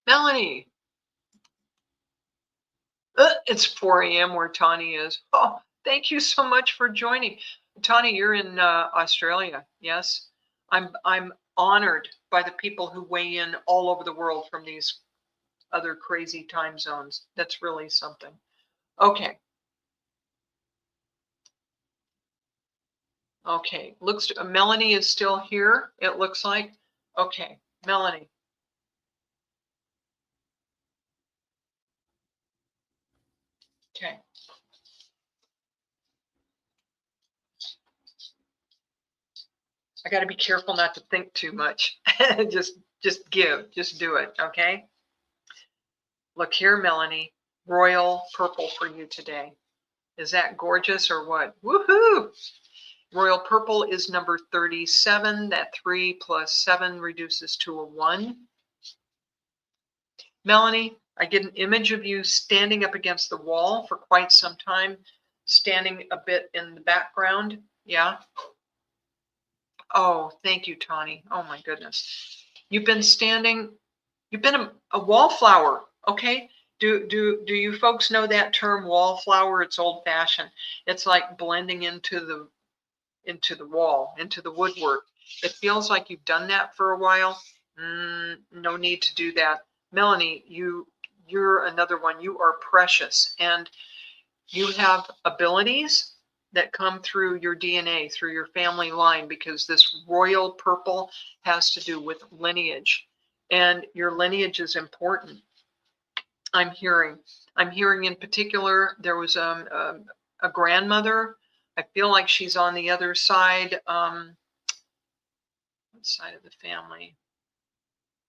Melanie. It's 4 a.m. where Tawny is. Oh, thank you so much for joining. Tawny, you're in Australia, yes? I'm honored by the people who weigh in all over the world from these other crazy time zones. That's really something. Okay. Okay. Looks, Melanie is still here, it looks like. Okay, Melanie. Okay. I got to be careful not to think too much. just do it. Okay. Look here, Melanie. Royal purple for you today. Is that gorgeous or what? Woohoo! Royal purple is number 37. That 3 plus 7 reduces to a 1. Melanie, I get an image of you standing up against the wall for quite some time, standing a bit in the background. Yeah. Oh, thank you, Tawny. Oh my goodness. You've been standing, you've been a wallflower, okay? Do you folks know that term, wallflower? It's old fashioned. It's like blending into the wall, into the woodwork. It feels like you've done that for a while. No need to do that. Melanie, you're another one. You are precious, and you have abilities that come through your DNA, through your family line, because this royal purple has to do with lineage, and your lineage is important. I'm hearing in particular, there was a grandmother. I feel like she's on the other side. What side of the family?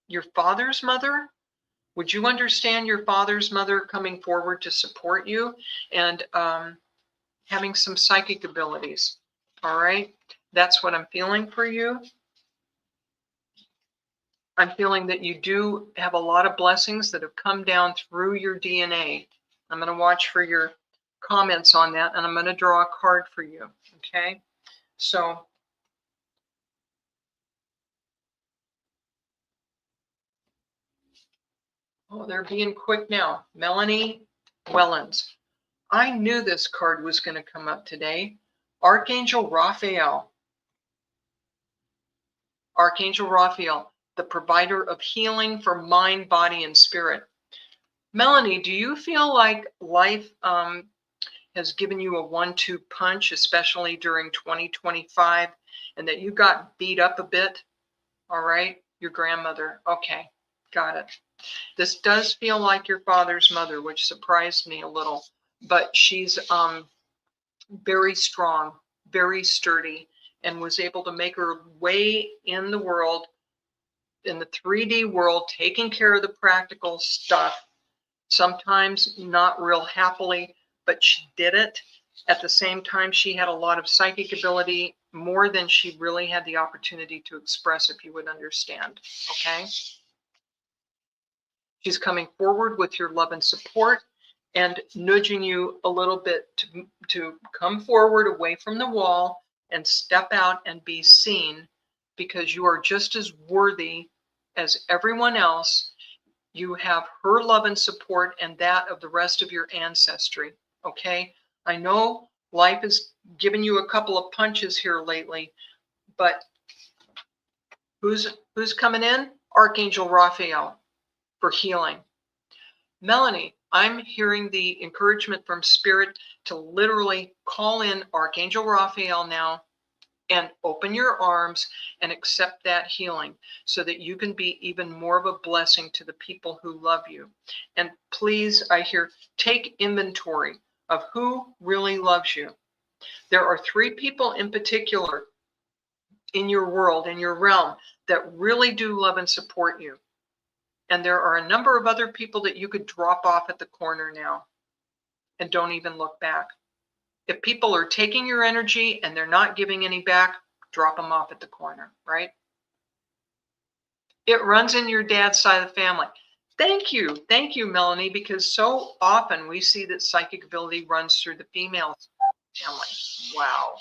Your father's mother? Would you understand your father's mother coming forward to support you and having some psychic abilities? All right. That's what I'm feeling for you. I'm feeling that you do have a lot of blessings that have come down through your DNA. I'm going to watch for your comments on that, and I'm going to draw a card for you. Okay. So oh, they're being quick now. Melanie Wellens. I knew this card was going to come up today. Archangel Raphael. Archangel Raphael, the provider of healing for mind, body, and spirit. Melanie, do you feel like life has given you a 1-2 punch, especially during 2025, and that you got beat up a bit? All right, your grandmother. Okay, got it. This does feel like your father's mother, which surprised me a little, but she's very strong, very sturdy, and was able to make her way in the world, in the 3D world, taking care of the practical stuff, sometimes not real happily, but she did it. At the same time, she had a lot of psychic ability, more than she really had the opportunity to express, if you would understand. Okay. She's coming forward with your love and support and nudging you a little bit to come forward away from the wall and step out and be seen, because you are just as worthy as everyone else. You have her love and support and that of the rest of your ancestry. Okay. I know life has given you a couple of punches here lately, but who's coming in? Archangel Raphael for healing. Melanie, I'm hearing the encouragement from Spirit to literally call in Archangel Raphael now and open your arms and accept that healing so that you can be even more of a blessing to the people who love you. And please, I hear, take inventory of who really loves you. There are 3 people in particular in your world, in your realm, that really do love and support you. And there are a number of other people that you could drop off at the corner now and don't even look back. If people are taking your energy and they're not giving any back, drop them off at the corner, right? It runs in your dad's side of the family. Thank you, Melanie, because so often we see that psychic ability runs through the female family. Wow,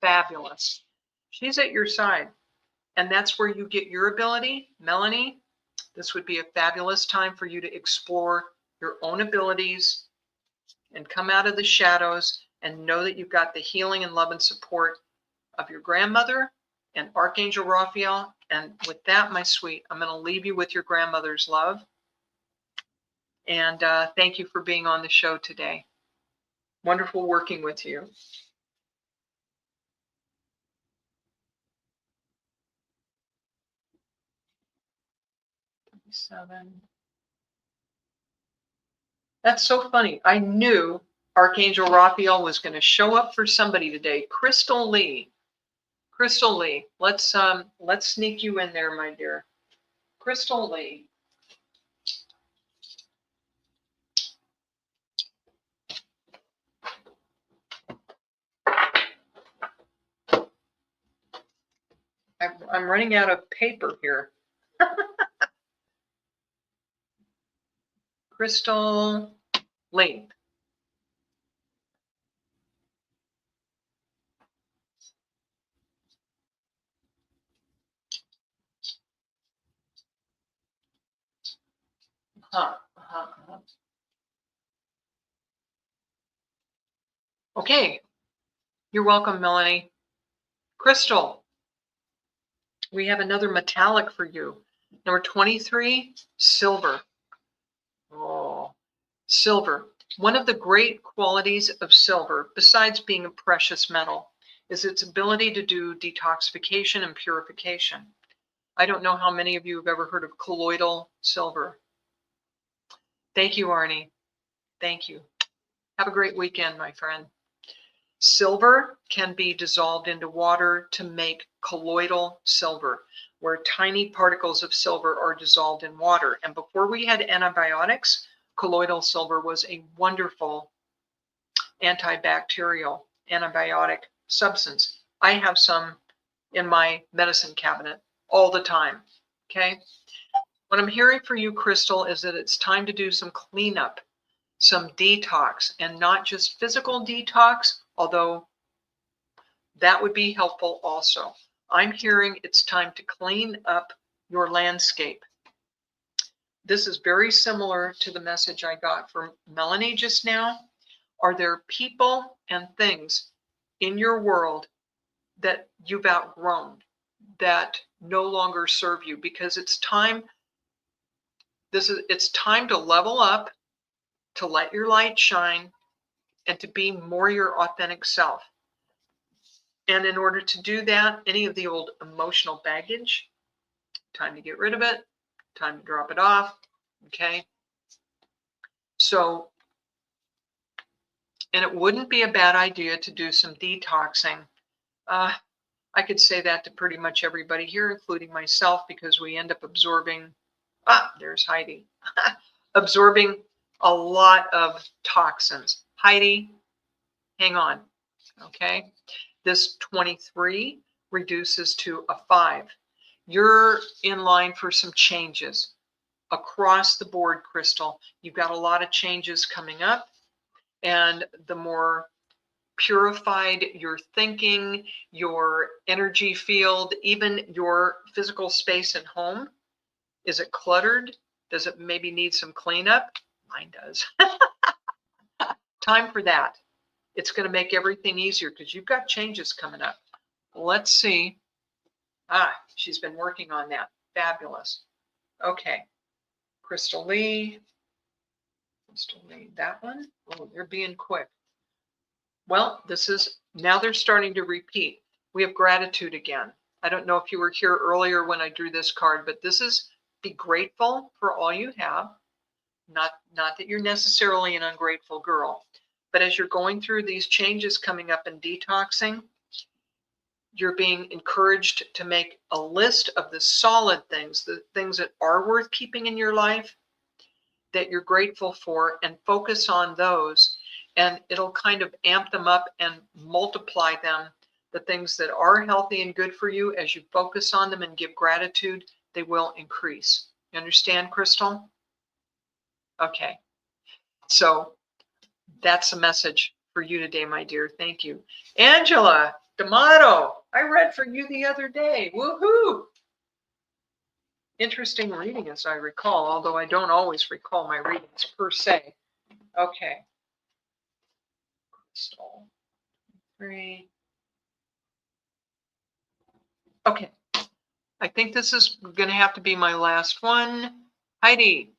fabulous. She's at your side, and that's where you get your ability. Melanie, this would be a fabulous time for you to explore your own abilities and come out of the shadows and know that you've got the healing and love and support of your grandmother and Archangel Raphael. And with that, my sweet, I'm going to leave you with your grandmother's love. And thank you for being on the show today. Wonderful working with you. Seven. That's so funny. I knew Archangel Raphael was going to show up for somebody today. Crystal Lee. Crystal Lee. Let's sneak you in there, my dear. Crystal Lee. I'm running out of paper here. Crystal Lee. Okay. You're welcome, Melanie. Crystal. We have another metallic for you. Number 23, silver. Oh, silver. One of the great qualities of silver, besides being a precious metal, is its ability to do detoxification and purification. I don't know how many of you have ever heard of colloidal silver. Thank you, Arnie. Thank you. Have a great weekend, my friend. Silver can be dissolved into water to make colloidal silver, where tiny particles of silver are dissolved in water. And before we had antibiotics, colloidal silver was a wonderful antibacterial antibiotic substance. I have some in my medicine cabinet all the time. Okay. What I'm hearing for you, Crystal, is that it's time to do some cleanup, some detox, and not just physical detox, although that would be helpful also. I'm hearing it's time to clean up your landscape. This is very similar to the message I got from Melanie just now. Are there people and things in your world that you've outgrown, that no longer serve you? Because it's time, it's time to level up, to let your light shine, and to be more your authentic self. And in order to do that, any of the old emotional baggage, time to get rid of it, time to drop it off. Okay. So, and it wouldn't be a bad idea to do some detoxing. I could say that to pretty much everybody here, including myself, because we end up absorbing, there's Heidi, absorbing a lot of toxins. Heidi, hang on. Okay. This 23 reduces to a 5. You're in line for some changes across the board, Crystal. You've got a lot of changes coming up, and the more purified your thinking, your energy field, even your physical space at home. Is it cluttered? Does it maybe need some cleanup? Mine does. Time for that. It's going to make everything easier because you've got changes coming up. Let's see. She's been working on that. Fabulous. Okay. Crystal Lee. Crystal Lee, that one. Oh, they're being quick. Well, this is, now they're starting to repeat. We have gratitude again. I don't know if you were here earlier when I drew this card, but this is be grateful for all you have. Not that you're necessarily an ungrateful girl, but as you're going through these changes coming up and detoxing, you're being encouraged to make a list of the solid things, the things that are worth keeping in your life, that you're grateful for, and focus on those. And it'll kind of amp them up and multiply them. The things that are healthy and good for you, as you focus on them and give gratitude, they will increase. You understand, Crystal? Okay. So that's a message for you today, my dear. Thank you. Angela D'Amato, I read for you the other day. Woohoo! Interesting reading, as I recall, although I don't always recall my readings per se. Okay. Crystal 3. Okay. I think this is going to have to be my last one. Heidi.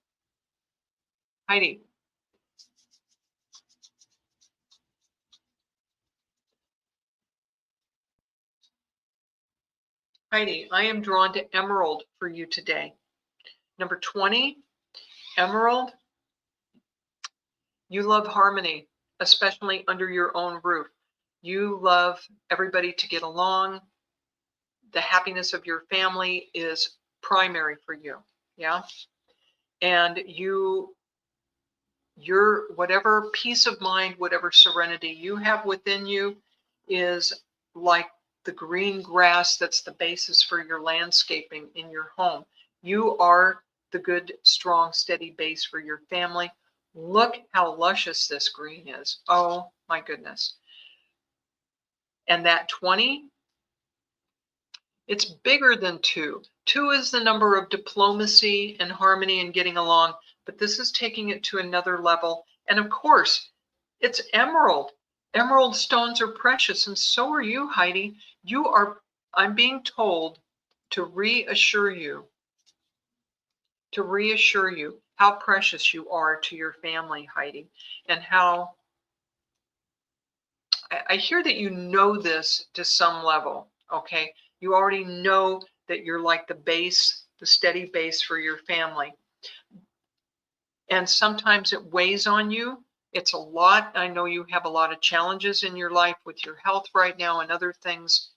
Heidi, I am drawn to emerald for you today. Number 20, emerald. You love harmony, especially under your own roof. You love everybody to get along. The happiness of your family is primary for you. Yeah. And your whatever peace of mind, whatever serenity you have within you is like the green grass that's the basis for your landscaping in your home. You are the good, strong, steady base for your family. Look how luscious this green is. Oh my goodness. And that 20, it's bigger than 2. 2 is the number of diplomacy and harmony and getting along, but this is taking it to another level. And of course, it's emerald. Emerald stones are precious, and so are you, Heidi. I'm being told to reassure you how precious you are to your family, Heidi, and how I hear that you know this to some level, okay? You already know that you're like the base, the steady base for your family. And sometimes it weighs on you. It's a lot. I know you have a lot of challenges in your life with your health right now and other things.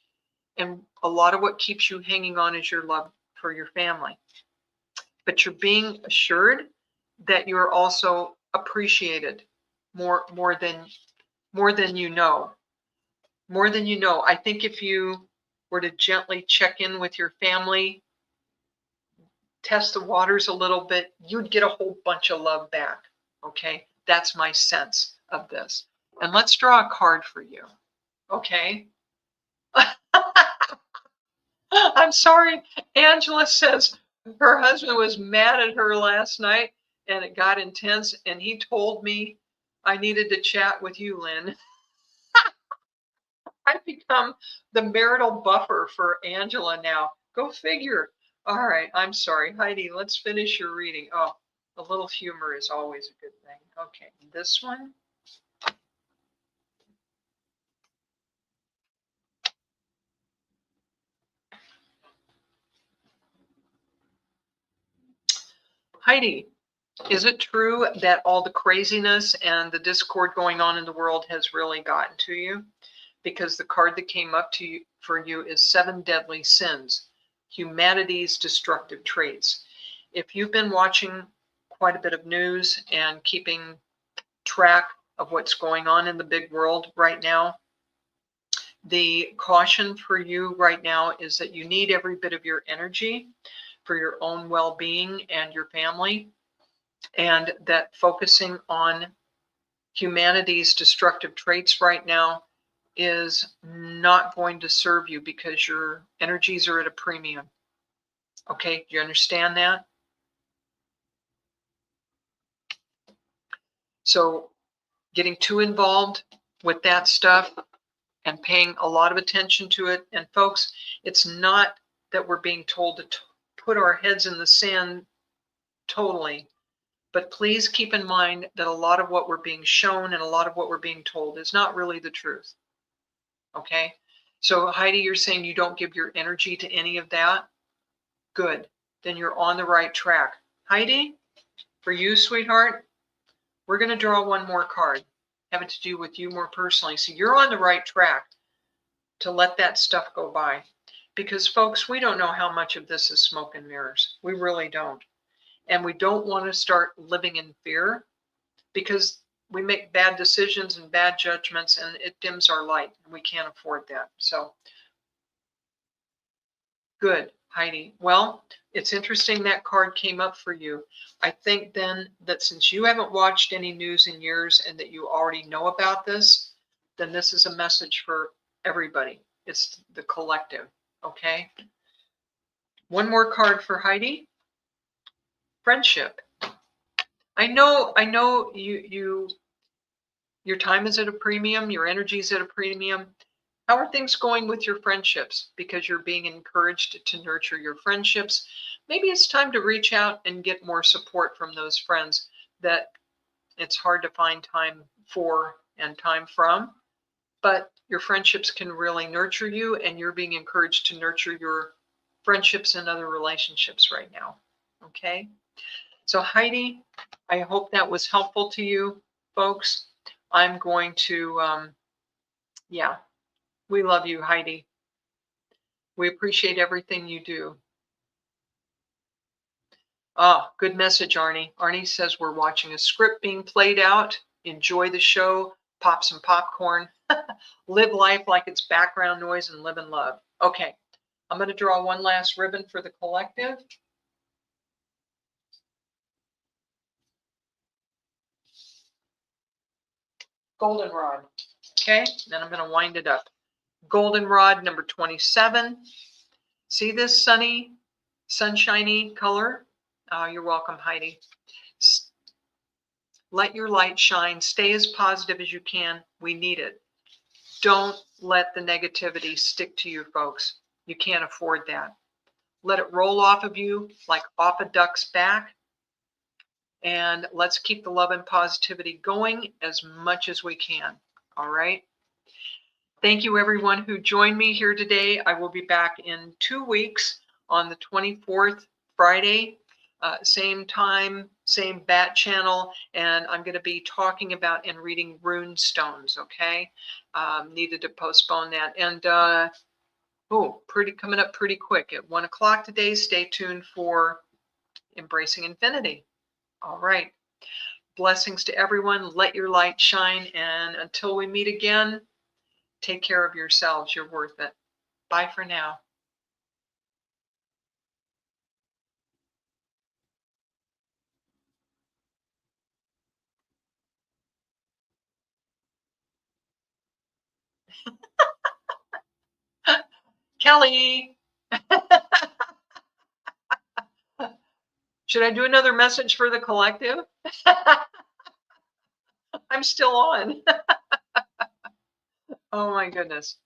And a lot of what keeps you hanging on is your love for your family. But you're being assured that you're also appreciated more than you know. More than you know. I think if you were to gently check in with your family, test the waters a little bit, you'd get a whole bunch of love back. Okay, that's my sense of this. And let's draw a card for you. Okay. I'm sorry. Angela says her husband was mad at her last night and it got intense, and he told me I needed to chat with you, Lynn. I've become the marital buffer for Angela now. Go figure. All right, I'm sorry. Heidi, let's finish your reading. Oh, a little humor is always a good thing. Okay, this one. Heidi, is it true that all the craziness and the discord going on in the world has really gotten to you? Because the card that came up to you for you is 7 Deadly Sins, humanity's destructive traits. If you've been watching quite a bit of news and keeping track of what's going on in the big world right now, the caution for you right now is that you need every bit of your energy for your own well-being and your family, and that focusing on humanity's destructive traits right now is not going to serve you because your energies are at a premium. Okay, do you understand that? So getting too involved with that stuff and paying a lot of attention to it. And folks, it's not that we're being told to put our heads in the sand totally, but please keep in mind that a lot of what we're being shown and a lot of what we're being told is not really the truth. Okay, so Heidi, you're saying you don't give your energy to any of that? Good, then you're on the right track. Heidi, for you, sweetheart, we're going to draw one more card having to do with you more personally. So you're on the right track to let that stuff go by. Because folks, we don't know how much of this is smoke and mirrors. We really don't. And we don't want to start living in fear because we make bad decisions and bad judgments and it dims our light. And we can't afford that. So good, Heidi. Well, it's interesting that card came up for you. I think then that since you haven't watched any news in years and that you already know about this, then this is a message for everybody. It's the collective, okay? One more card for Heidi. Friendship. I know your time is at a premium, your energy is at a premium. How are things going with your friendships? Because you're being encouraged to nurture your friendships. Maybe it's time to reach out and get more support from those friends that it's hard to find time for and time from. But your friendships can really nurture you, and you're being encouraged to nurture your friendships and other relationships right now. Okay. So Heidi, I hope that was helpful to you folks. I'm going to, yeah, we love you, Heidi. We appreciate everything you do. Ah, good message, Arnie. Arnie says we're watching a script being played out. Enjoy the show. Pop some popcorn. Live life like it's background noise and live in love. Okay, I'm going to draw one last ribbon for the collective. Goldenrod. Okay, then I'm going to wind it up. Goldenrod number 27. See this sunny, sunshiny color? You're welcome, Heidi. Let your light shine. Stay as positive as you can. We need it. Don't let the negativity stick to you, folks. You can't afford that. Let it roll off of you like off a duck's back. And let's keep the love and positivity going as much as we can. All right. Thank you, everyone who joined me here today. I will be back in 2 weeks on the 24th, Friday, same time, same bat channel, and I'm going to be talking about and reading rune stones. Okay, needed to postpone that, and coming up pretty quick at 1 o'clock today. Stay tuned for Embracing Infinity. All right, blessings to everyone. Let your light shine, and until we meet again, take care of yourselves. You're worth it. Bye for now. Kelly, should I do another message for the collective? I'm still on. Oh my goodness.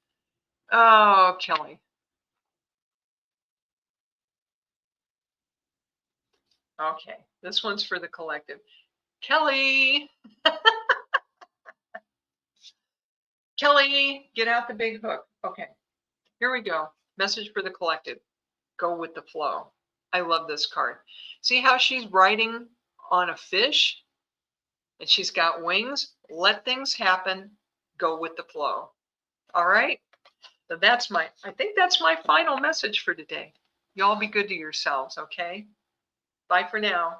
Oh, Kelly. Okay, this one's for the collective. Kelly. Kelly, get out the big hook. Okay, here we go. Message for the collective. Go with the flow. I love this card. See how she's riding on a fish and she's got wings? Let things happen. Go with the flow. All right. So I think that's my final message for today. Y'all be good to yourselves, okay? Bye for now.